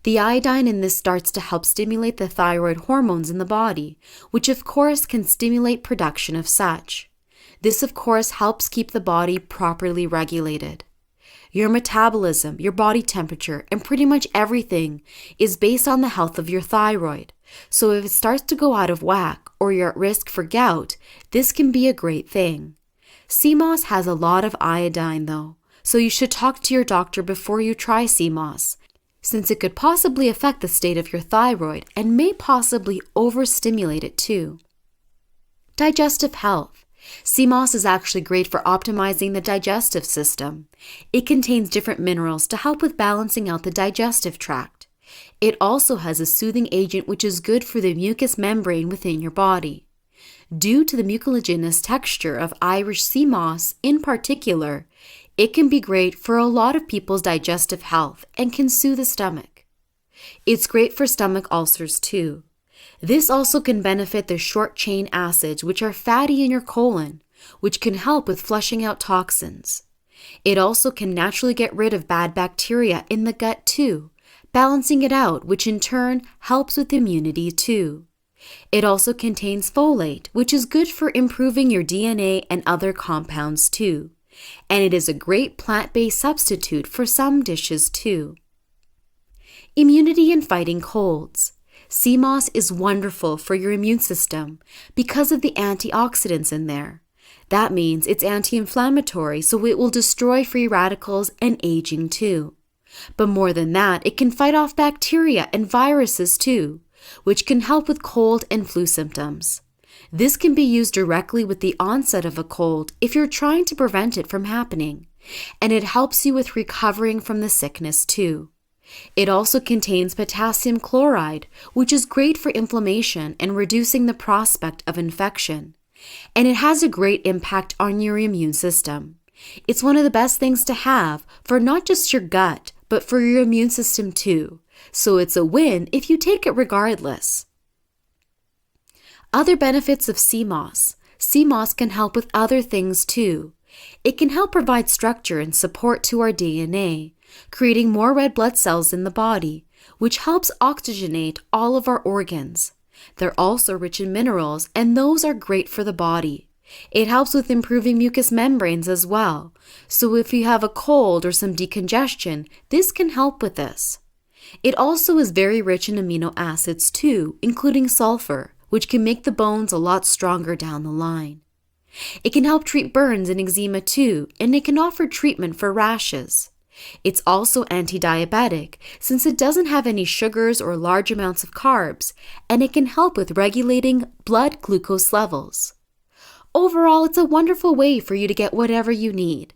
The iodine in this starts to help stimulate the thyroid hormones in the body, which of course can stimulate production of such. This of course helps keep the body properly regulated. Your metabolism, your body temperature, and pretty much everything is based on the health of your thyroid. So if it starts to go out of whack or you're at risk for gout, this can be a great thing. Sea moss has a lot of iodine though, so you should talk to your doctor before you try sea moss, since it could possibly affect the state of your thyroid and may possibly overstimulate it too. Digestive health. Sea moss is actually great for optimizing the digestive system. It contains different minerals to help with balancing out the digestive tract. It also has a soothing agent which is good for the mucous membrane within your body. Due to the mucilaginous texture of Irish sea moss in particular, it can be great for a lot of people's digestive health and can soothe the stomach. It's great for stomach ulcers too. This also can benefit the short-chain acids, which are fatty in your colon, which can help with flushing out toxins. It also can naturally get rid of bad bacteria in the gut too, balancing it out, which in turn helps with immunity too. It also contains folate, which is good for improving your DNA and other compounds too. And it is a great plant-based substitute for some dishes too. Immunity and fighting colds. Sea moss is wonderful for your immune system because of the antioxidants in there. That means it's anti-inflammatory, so it will destroy free radicals and aging too. But more than that, it can fight off bacteria and viruses too, which can help with cold and flu symptoms. This can be used directly with the onset of a cold if you're trying to prevent it from happening, and it helps you with recovering from the sickness too. It also contains potassium chloride, which is great for inflammation and reducing the prospect of infection. And it has a great impact on your immune system. It's one of the best things to have for not just your gut, but for your immune system too. So it's a win if you take it regardless. Other benefits of sea moss. Sea moss can help with other things too. It can help provide structure and support to our DNA, creating more red blood cells in the body, which helps oxygenate all of our organs. They're also rich in minerals, and those are great for the body. It helps with improving mucous membranes as well. So if you have a cold or some decongestion, this can help with this. It also is very rich in amino acids too, including sulfur, which can make the bones a lot stronger down the line. It can help treat burns and eczema too, and it can offer treatment for rashes. It's also anti-diabetic since it doesn't have any sugars or large amounts of carbs, and it can help with regulating blood glucose levels. Overall, it's a wonderful way for you to get whatever you need.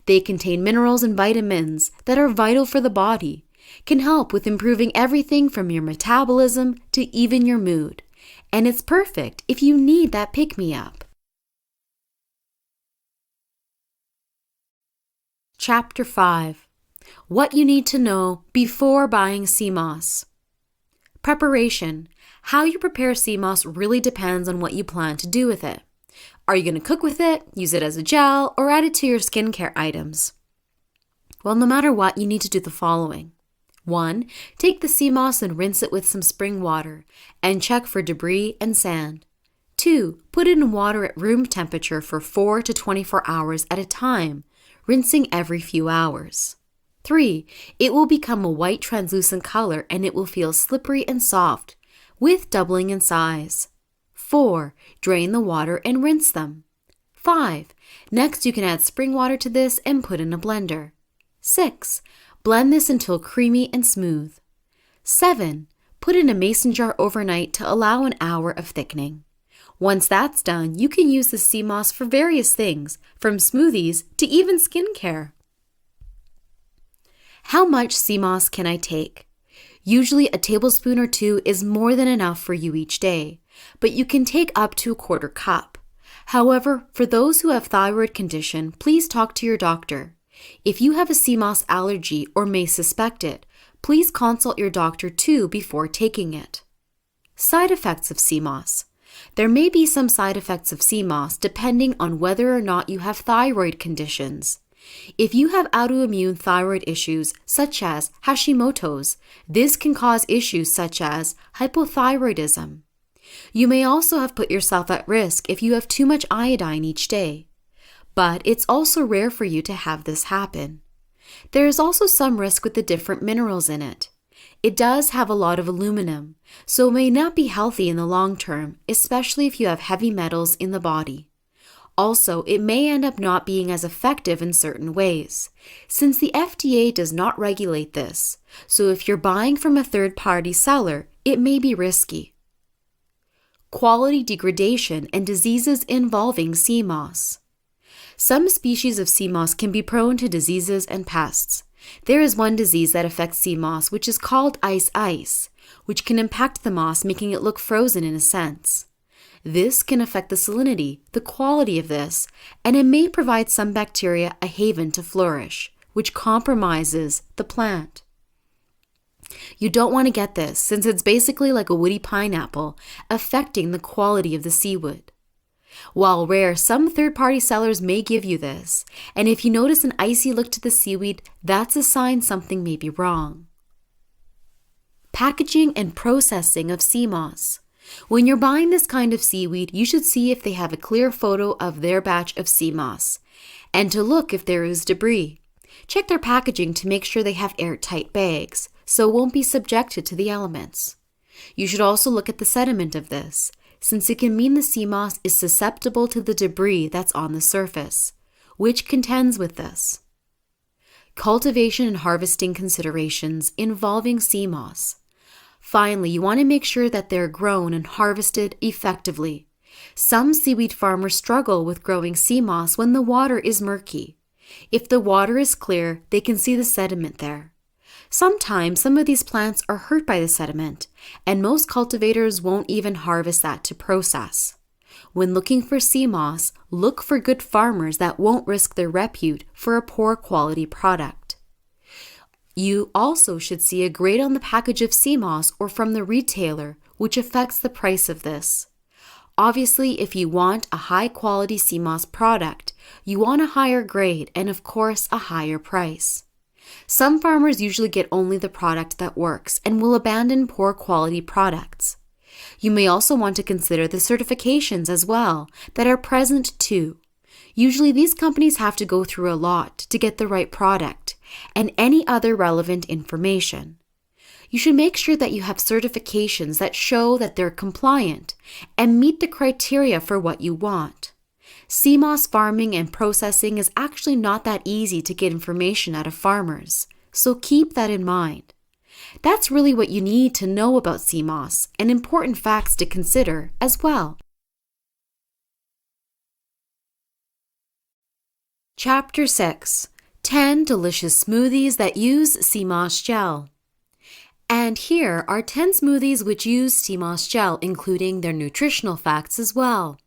They contain minerals and vitamins that are vital for the body, can help with improving everything from your metabolism to even your mood, and it's perfect if you need that pick-me-up. Chapter 5. What you need to know before buying sea moss. Preparation. How you prepare sea moss really depends on what you plan to do with it. Are you going to cook with it, use it as a gel, or add it to your skincare items? Well, no matter what, you need to do the following. 1. Take the sea moss and rinse it with some spring water and check for debris and sand. 2. Put it in water at room temperature for 4 to 24 hours at a time, rinsing every few hours. 3. It will become a white translucent color and it will feel slippery and soft, with doubling in size. 4. Drain the water and rinse them. 5. Next, you can add spring water to this and put in a blender. 6. Blend this until creamy and smooth. 7. Put in a mason jar overnight to allow an hour of thickening. Once that's done, you can use the sea moss for various things, from smoothies to even skincare. How much sea moss can I take? Usually a tablespoon or 2 is more than enough for you each day, but you can take up to a quarter cup. However, for those who have thyroid condition, please talk to your doctor. If you have a sea moss allergy or may suspect it, please consult your doctor too before taking it. Side effects of sea moss. There may be some side effects of sea moss depending on whether or not you have thyroid conditions. If you have autoimmune thyroid issues such as Hashimoto's, this can cause issues such as hypothyroidism. You may also have put yourself at risk if you have too much iodine each day. But it's also rare for you to have this happen. There is also some risk with the different minerals in it. It does have a lot of aluminum, so it may not be healthy in the long term, especially if you have heavy metals in the body. Also, it may end up not being as effective in certain ways, since the FDA does not regulate this, so if you're buying from a third-party seller, it may be risky. Quality degradation and diseases involving sea moss. Some species of sea moss can be prone to diseases and pests. There is one disease that affects sea moss, which is called ice, which can impact the moss, making it look frozen in a sense. This can affect the salinity, the quality of this, and it may provide some bacteria a haven to flourish, which compromises the plant. You don't want to get this, since it's basically like a woody pineapple, affecting the quality of the seaweed. While rare, some third-party sellers may give you this, and if you notice an icy look to the seaweed, that's a sign something may be wrong. Packaging and processing of sea moss. When you're buying this kind of seaweed, you should see if they have a clear photo of their batch of sea moss, and to look if there is debris. Check their packaging to make sure they have airtight bags, so it won't be subjected to the elements. You should also look at the sediment of this. since it can mean the sea moss is susceptible to the debris that's on the surface, which contends with this. Cultivation and harvesting considerations involving sea moss. Finally, you want to make sure that they're grown and harvested effectively. Some seaweed farmers struggle with growing sea moss when the water is murky. If the water is clear, they can see the sediment there. Sometimes some of these plants are hurt by the sediment, and most cultivators won't even harvest that to process. When looking for sea moss, look for good farmers that won't risk their repute for a poor quality product. You also should see a grade on the package of sea moss or from the retailer, which affects the price of this. Obviously, if you want a high-quality sea moss product, you want a higher grade and, of course, a higher price. Some farmers usually get only the product that works and will abandon poor quality products. You may also want to consider the certifications as well that are present too. Usually these companies have to go through a lot to get the right product and any other relevant information. You should make sure that you have certifications that show that they're compliant and meet the criteria for what you want. Sea moss farming and processing is actually not that easy to get information out of farmers, so keep that in mind. That's really what you need to know about sea moss and important facts to consider as well. Chapter 6. 10 delicious smoothies that use sea moss gel. And here are 10 smoothies which use sea moss gel, including their nutritional facts as well.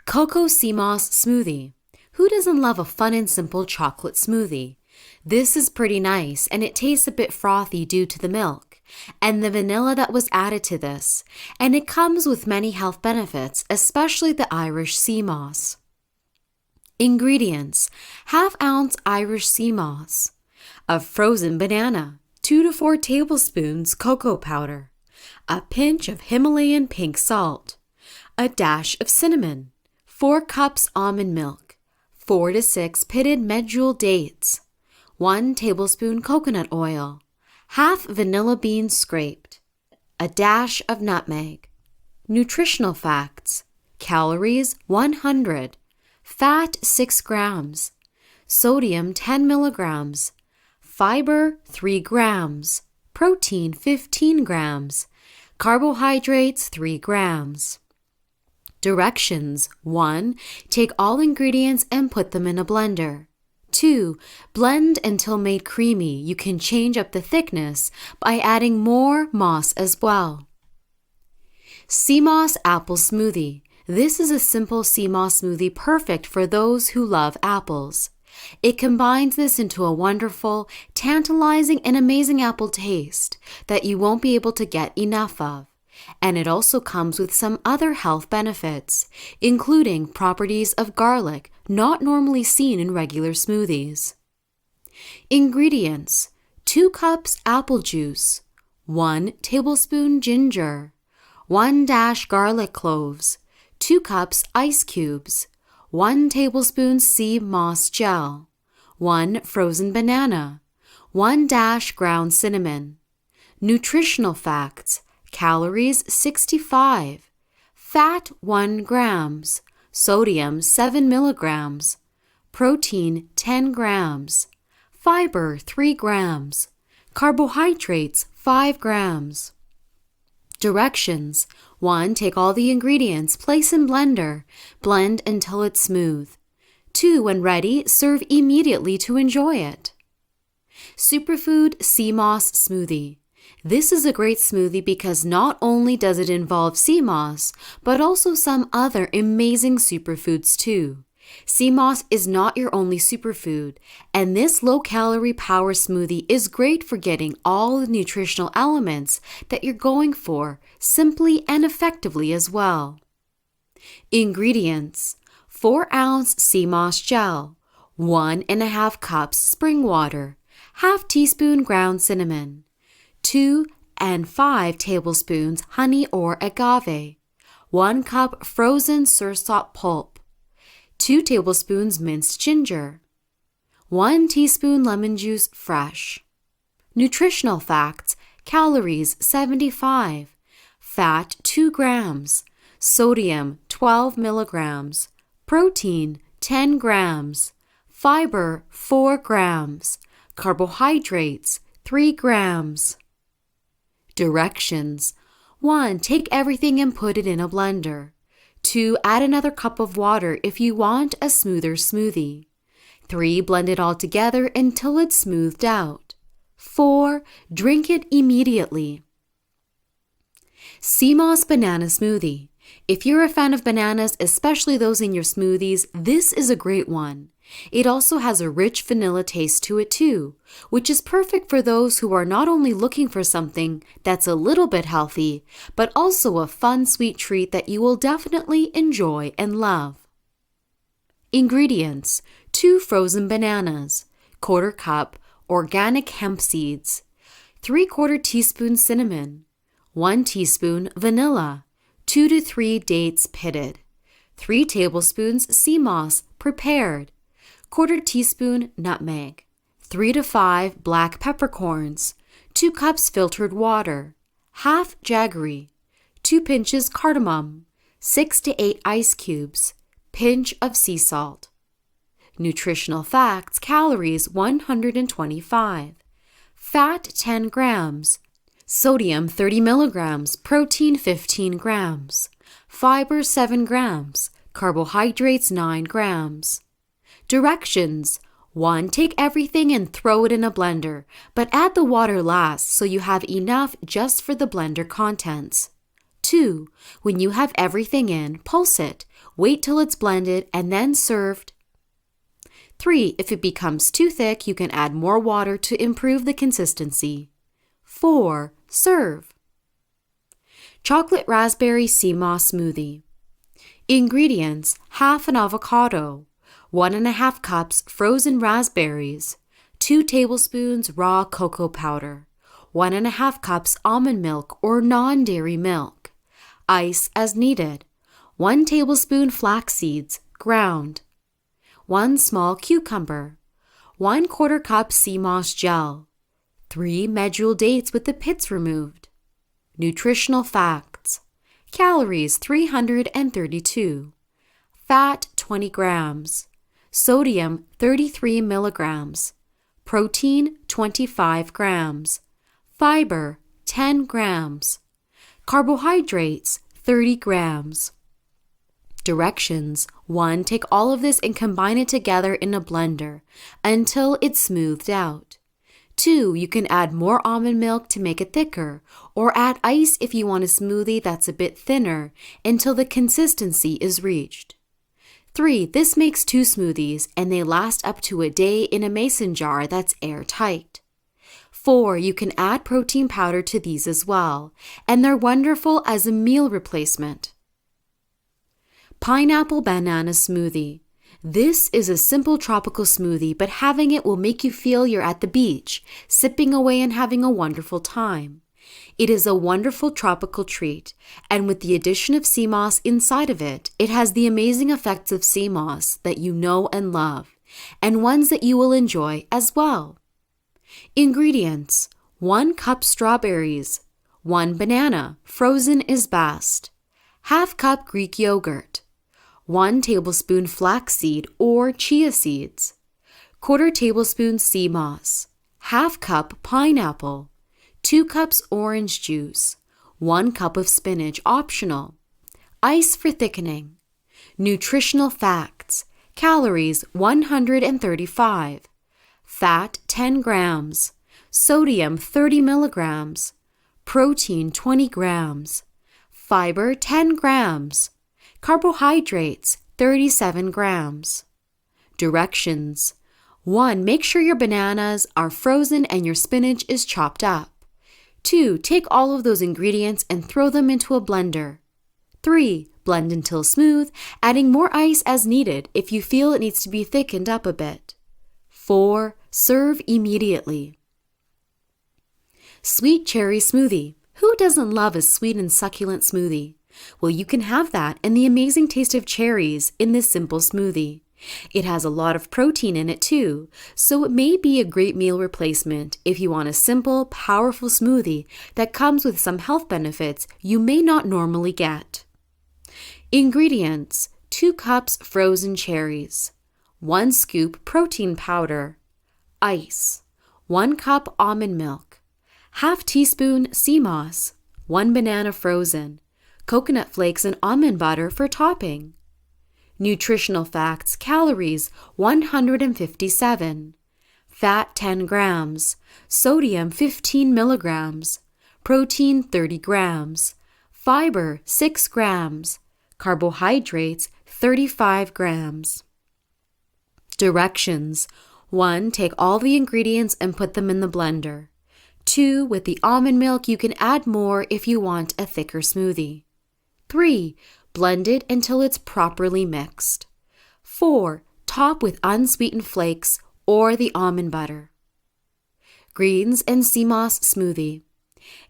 Cocoa sea moss smoothie. Who doesn't love a fun and simple chocolate smoothie? This is pretty nice, and it tastes a bit frothy due to the milk and the vanilla that was added to this, and it comes with many health benefits, especially the Irish sea moss. Ingredients: half-ounce Irish sea moss, a frozen banana, 2 to 4 tablespoons cocoa powder, a pinch of Himalayan pink salt, a dash of cinnamon, 4 cups almond milk, 4 to 6 pitted medjool dates, 1 tablespoon coconut oil, half vanilla beans scraped, a dash of nutmeg. Nutritional facts: calories 100, fat 6 grams, sodium 10 milligrams, fiber 3 grams, protein 15 grams, carbohydrates 3 grams. Directions: 1. Take all ingredients and put them in a blender. 2. Blend until made creamy. You can change up the thickness by adding more moss as well. Sea moss apple smoothie. This is a simple sea moss smoothie perfect for those who love apples. It combines this into a wonderful, tantalizing, and amazing apple taste that you won't be able to get enough of. And it also comes with some other health benefits, including properties of garlic not normally seen in regular smoothies. Ingredients: 2 cups apple juice, 1 tablespoon ginger, 1 dash garlic cloves, 2 cups ice cubes, 1 tablespoon sea moss gel, 1 frozen banana, 1 dash ground cinnamon. Nutritional facts: calories 65, fat 1 grams, sodium 7 milligrams, protein 10 grams, fiber 3 grams, carbohydrates 5 grams. Directions: 1. Take all the ingredients, place in blender, blend until it's smooth. 2. When ready, serve immediately to enjoy it. Superfood Sea Moss Smoothie. This is a great smoothie because not only does it involve sea moss, but also some other amazing superfoods too. Sea moss is not your only superfood, and this low-calorie power smoothie is great for getting all the nutritional elements that you're going for simply and effectively as well. Ingredients: 4-ounce sea moss gel, 1.5 cups spring water, half teaspoon ground cinnamon, 2 and 5 tablespoons honey or agave, 1 cup frozen sursop pulp, 2 tablespoons minced ginger, 1 teaspoon lemon juice fresh. Nutritional facts: calories 75, Fat 2 grams. Sodium 12 milligrams. Protein 10 grams. Fiber 4 grams. Carbohydrates 3 grams. Directions. 1. Take everything and put it in a blender. 2. Add another cup of water if you want a smoother smoothie. 3. Blend it all together until it's smoothed out. 4. Drink it immediately. Sea moss banana smoothie. If you're a fan of bananas, especially those in your smoothies, this is a great one. It also has a rich vanilla taste to it too, which is perfect for those who are not only looking for something that's a little bit healthy, but also a fun sweet treat that you will definitely enjoy and love. Ingredients: 2 frozen bananas, 1/4 cup organic hemp seeds, 3/4 teaspoon cinnamon, 1 teaspoon vanilla, 2 to 3 dates pitted, 3 tablespoons sea moss prepared, 1/4 teaspoon nutmeg, 3 to 5 black peppercorns, 2 cups filtered water, half jaggery, 2 pinches cardamom, 6 to 8 ice cubes, pinch of sea salt. Nutritional facts: calories 125, fat 10 grams, sodium 30 milligrams, protein 15 grams, fiber 7 grams, carbohydrates 9 grams. Directions: 1. Take everything and throw it in a blender, but add the water last so you have enough just for the blender contents. 2. When you have everything in, pulse it, wait till it's blended, and then served. 3. If it becomes too thick, you can add more water to improve the consistency. 4. Serve. Chocolate raspberry sea moss smoothie. Ingredients: half an avocado, 1½ cups frozen raspberries, 2 tablespoons raw cocoa powder, 1½ cups almond milk or non-dairy milk, ice as needed, 1 tablespoon flax seeds, ground, 1 small cucumber, 1/4 cup sea moss gel, 3 medjool dates with the pits removed. Nutritional facts: calories 332, fat 20 grams, sodium 33 milligrams, protein 25 grams, fiber 10 grams, carbohydrates 30 grams. Directions: 1. Take all of this and combine it together in a blender until it's smoothed out. 2. You can add more almond milk to make it thicker, or add ice if you want a smoothie that's a bit thinner until the consistency is reached. 3. This makes 2 smoothies and they last up to a day in a mason jar that's airtight. 4. You can add protein powder to these as well, and they're wonderful as a meal replacement. Pineapple banana smoothie. This is a simple tropical smoothie, but having it will make you feel you're at the beach, sipping away and having a wonderful time. It is a wonderful tropical treat, and with the addition of sea moss inside of it, it has the amazing effects of sea moss that you know and love, and ones that you will enjoy as well. Ingredients: 1 cup strawberries, 1 banana, frozen is best, ½ cup Greek yogurt, 1 tablespoon flaxseed or chia seeds, 1/4 tablespoon sea moss, ½ cup pineapple, 2 cups orange juice, 1 cup of spinach optional, ice for thickening. Nutritional facts: calories 135, fat 10 grams, sodium 30 milligrams, protein 20 grams, fiber 10 grams, carbohydrates 37 grams. Directions: 1. Make sure your bananas are frozen and your spinach is chopped up. 2. Take all of those ingredients and throw them into a blender. 3. Blend until smooth, adding more ice as needed if you feel it needs to be thickened up a bit. 4. Serve immediately. Sweet cherry smoothie. Who doesn't love a sweet and succulent smoothie? Well, you can have that and the amazing taste of cherries in this simple smoothie. It has a lot of protein in it too, so it may be a great meal replacement if you want a simple, powerful smoothie that comes with some health benefits you may not normally get. Ingredients: 2 cups frozen cherries, 1 scoop protein powder, ice, 1 cup almond milk, half teaspoon sea moss, 1 banana frozen, coconut flakes and almond butter for topping. Nutritional facts: calories 157, fat 10 grams, sodium 15 milligrams, protein 30 grams, fiber 6 grams, carbohydrates 35 grams. Directions: 1. Take all the ingredients and put them in the blender. 2. With the almond milk, you can add more if you want a thicker smoothie. 3. Blend it until it's properly mixed. 4. Top with unsweetened flakes or the almond butter. Greens and sea moss smoothie.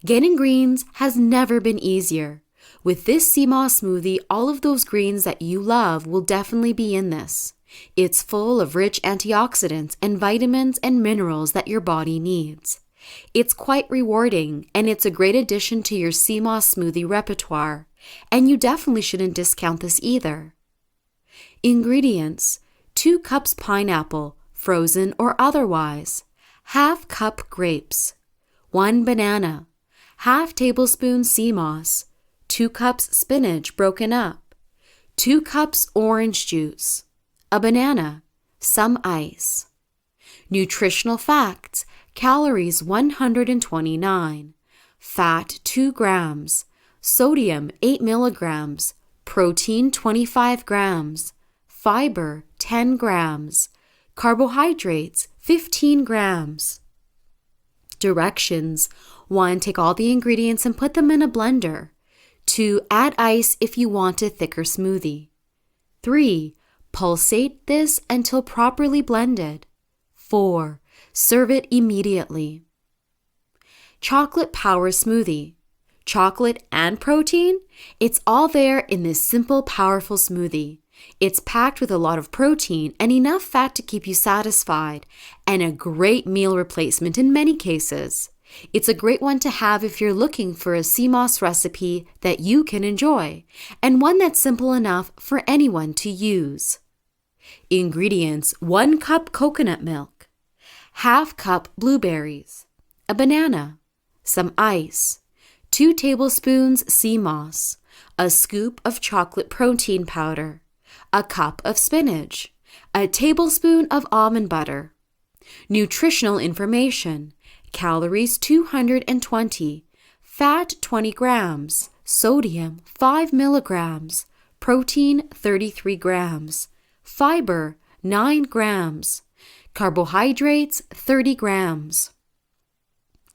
Getting greens has never been easier. With this sea moss smoothie, all of those greens that you love will definitely be in this. It's full of rich antioxidants and vitamins and minerals that your body needs. It's quite rewarding, and it's a great addition to your sea moss smoothie repertoire, and you definitely shouldn't discount this either. Ingredients: 2 cups pineapple, frozen or otherwise, half cup grapes, 1 banana, half tablespoon sea moss, 2 cups spinach broken up, 2 cups orange juice, a banana, some ice. Nutritional facts: calories 129, fat 2 grams, sodium 8 milligrams, protein 25 grams, fiber 10 grams, carbohydrates 15 grams. Directions: 1. Take all the ingredients and put them in a blender. 2. Add ice if you want a thicker smoothie. 3. Pulsate this until properly blended. 4. Serve it immediately. Chocolate power smoothie. Chocolate and protein? It's all there in this simple, powerful smoothie. It's packed with a lot of protein and enough fat to keep you satisfied, and a great meal replacement in many cases. It's a great one to have if you're looking for a sea moss recipe that you can enjoy, and one that's simple enough for anyone to use. Ingredients: 1 cup coconut milk, half cup blueberries, a banana, some ice, 2 tablespoons sea moss, a scoop of chocolate protein powder, a cup of spinach, a tablespoon of almond butter. Nutritional information: calories 220, fat 20 grams, sodium 5 milligrams, protein 33 grams, fiber 9 grams, carbohydrates 30 grams.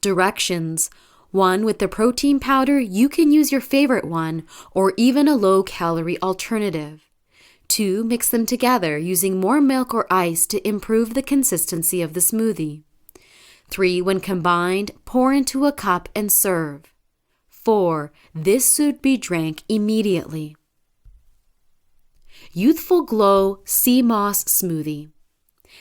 Directions: 1. With the protein powder, you can use your favorite one or even a low-calorie alternative. 2. Mix them together using more milk or ice to improve the consistency of the smoothie. 3. When combined, pour into a cup and serve. 4. This should be drank immediately. Youthful Glow Sea Moss Smoothie.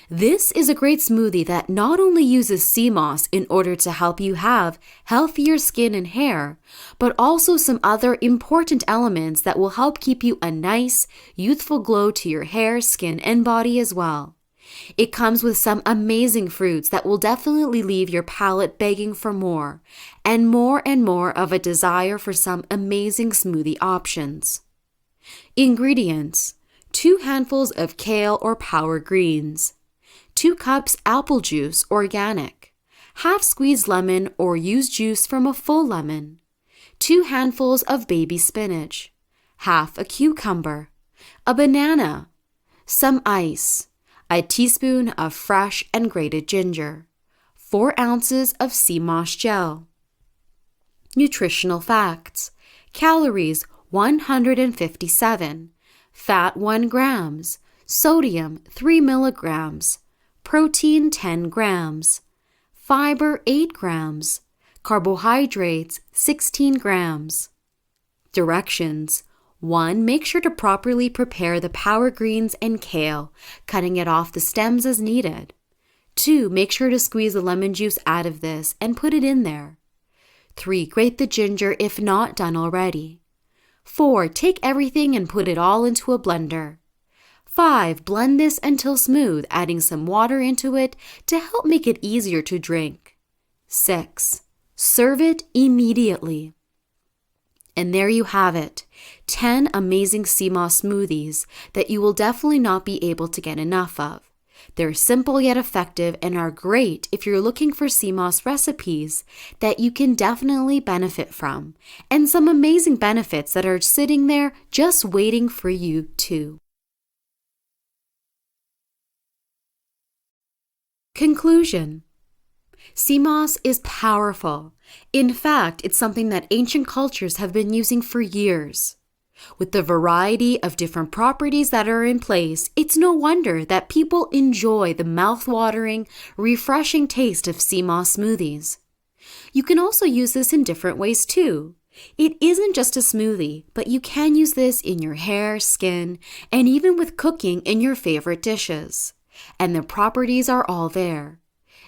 This is a great smoothie that not only uses sea moss in order to help you have healthier skin and hair, but also some other important elements that will help keep you a nice, youthful glow to your hair, skin, and body as well. It comes with some amazing fruits that will definitely leave your palate begging for more and more of a desire for some amazing smoothie options. Ingredients: 2 handfuls of kale or power greens, 2 cups apple juice organic, half squeezed lemon or use juice from a full lemon, 2 handfuls of baby spinach, half a cucumber, a banana, some ice, a teaspoon of fresh and grated ginger, 4 ounces of sea moss gel. Nutritional facts: calories 157, fat 1 grams, sodium 3 milligrams, protein 10 grams, fiber 8 grams, carbohydrates 16 grams. Directions: 1. Make sure to properly prepare the power greens and kale, cutting it off the stems as needed. 2. Make sure to squeeze the lemon juice out of this and put it in there. 3. Grate the ginger if not done already. 4. Take everything and put it all into a blender. 5. Blend this until smooth, adding some water into it to help make it easier to drink. 6. Serve it immediately. And there you have it, 10 amazing sea moss smoothies that you will definitely not be able to get enough of. They're simple yet effective and are great if you're looking for sea moss recipes that you can definitely benefit from, and some amazing benefits that are sitting there just waiting for you too. Conclusion. Sea moss is powerful. In fact, it's something that ancient cultures have been using for years. With the variety of different properties that are in place, it's no wonder that people enjoy the mouth-watering, refreshing taste of sea moss smoothies. You can also use this in different ways too. It isn't just a smoothie, but you can use this in your hair, skin, and even with cooking in your favorite dishes. And the properties are all there.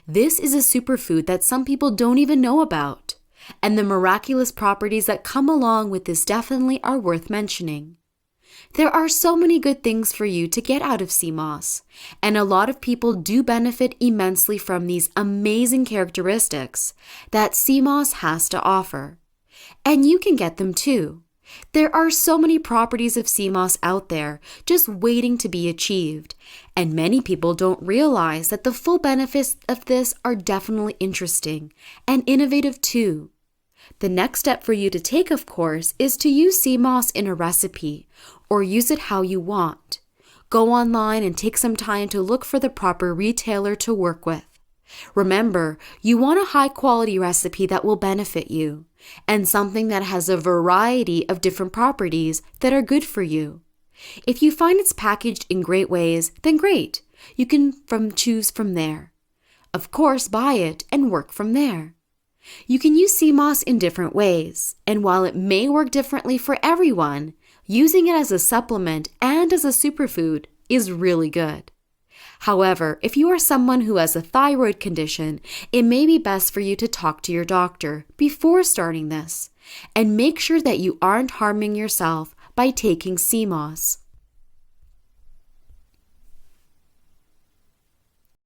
This is a superfood that some people don't even know about, and the miraculous properties that come along with this definitely are worth mentioning. There are so many good things for you to get out of sea moss, and a lot of people do benefit immensely from these amazing characteristics that sea moss has to offer. And you can get them too. There are so many properties of sea moss out there just waiting to be achieved, and many people don't realize that the full benefits of this are definitely interesting and innovative too. The next step for you to take, of course, is to use sea moss in a recipe or use it how you want. Go online and take some time to look for the proper retailer to work with. Remember, you want a high-quality recipe that will benefit you, and something that has a variety of different properties that are good for you. If you find it's packaged in great ways, then great. You can choose from there. Of course, buy it and work from there. You can use sea moss in different ways, and while it may work differently for everyone, using it as a supplement and as a superfood is really good. However, if you are someone who has a thyroid condition, it may be best for you to talk to your doctor before starting this, and make sure that you aren't harming yourself by taking sea moss.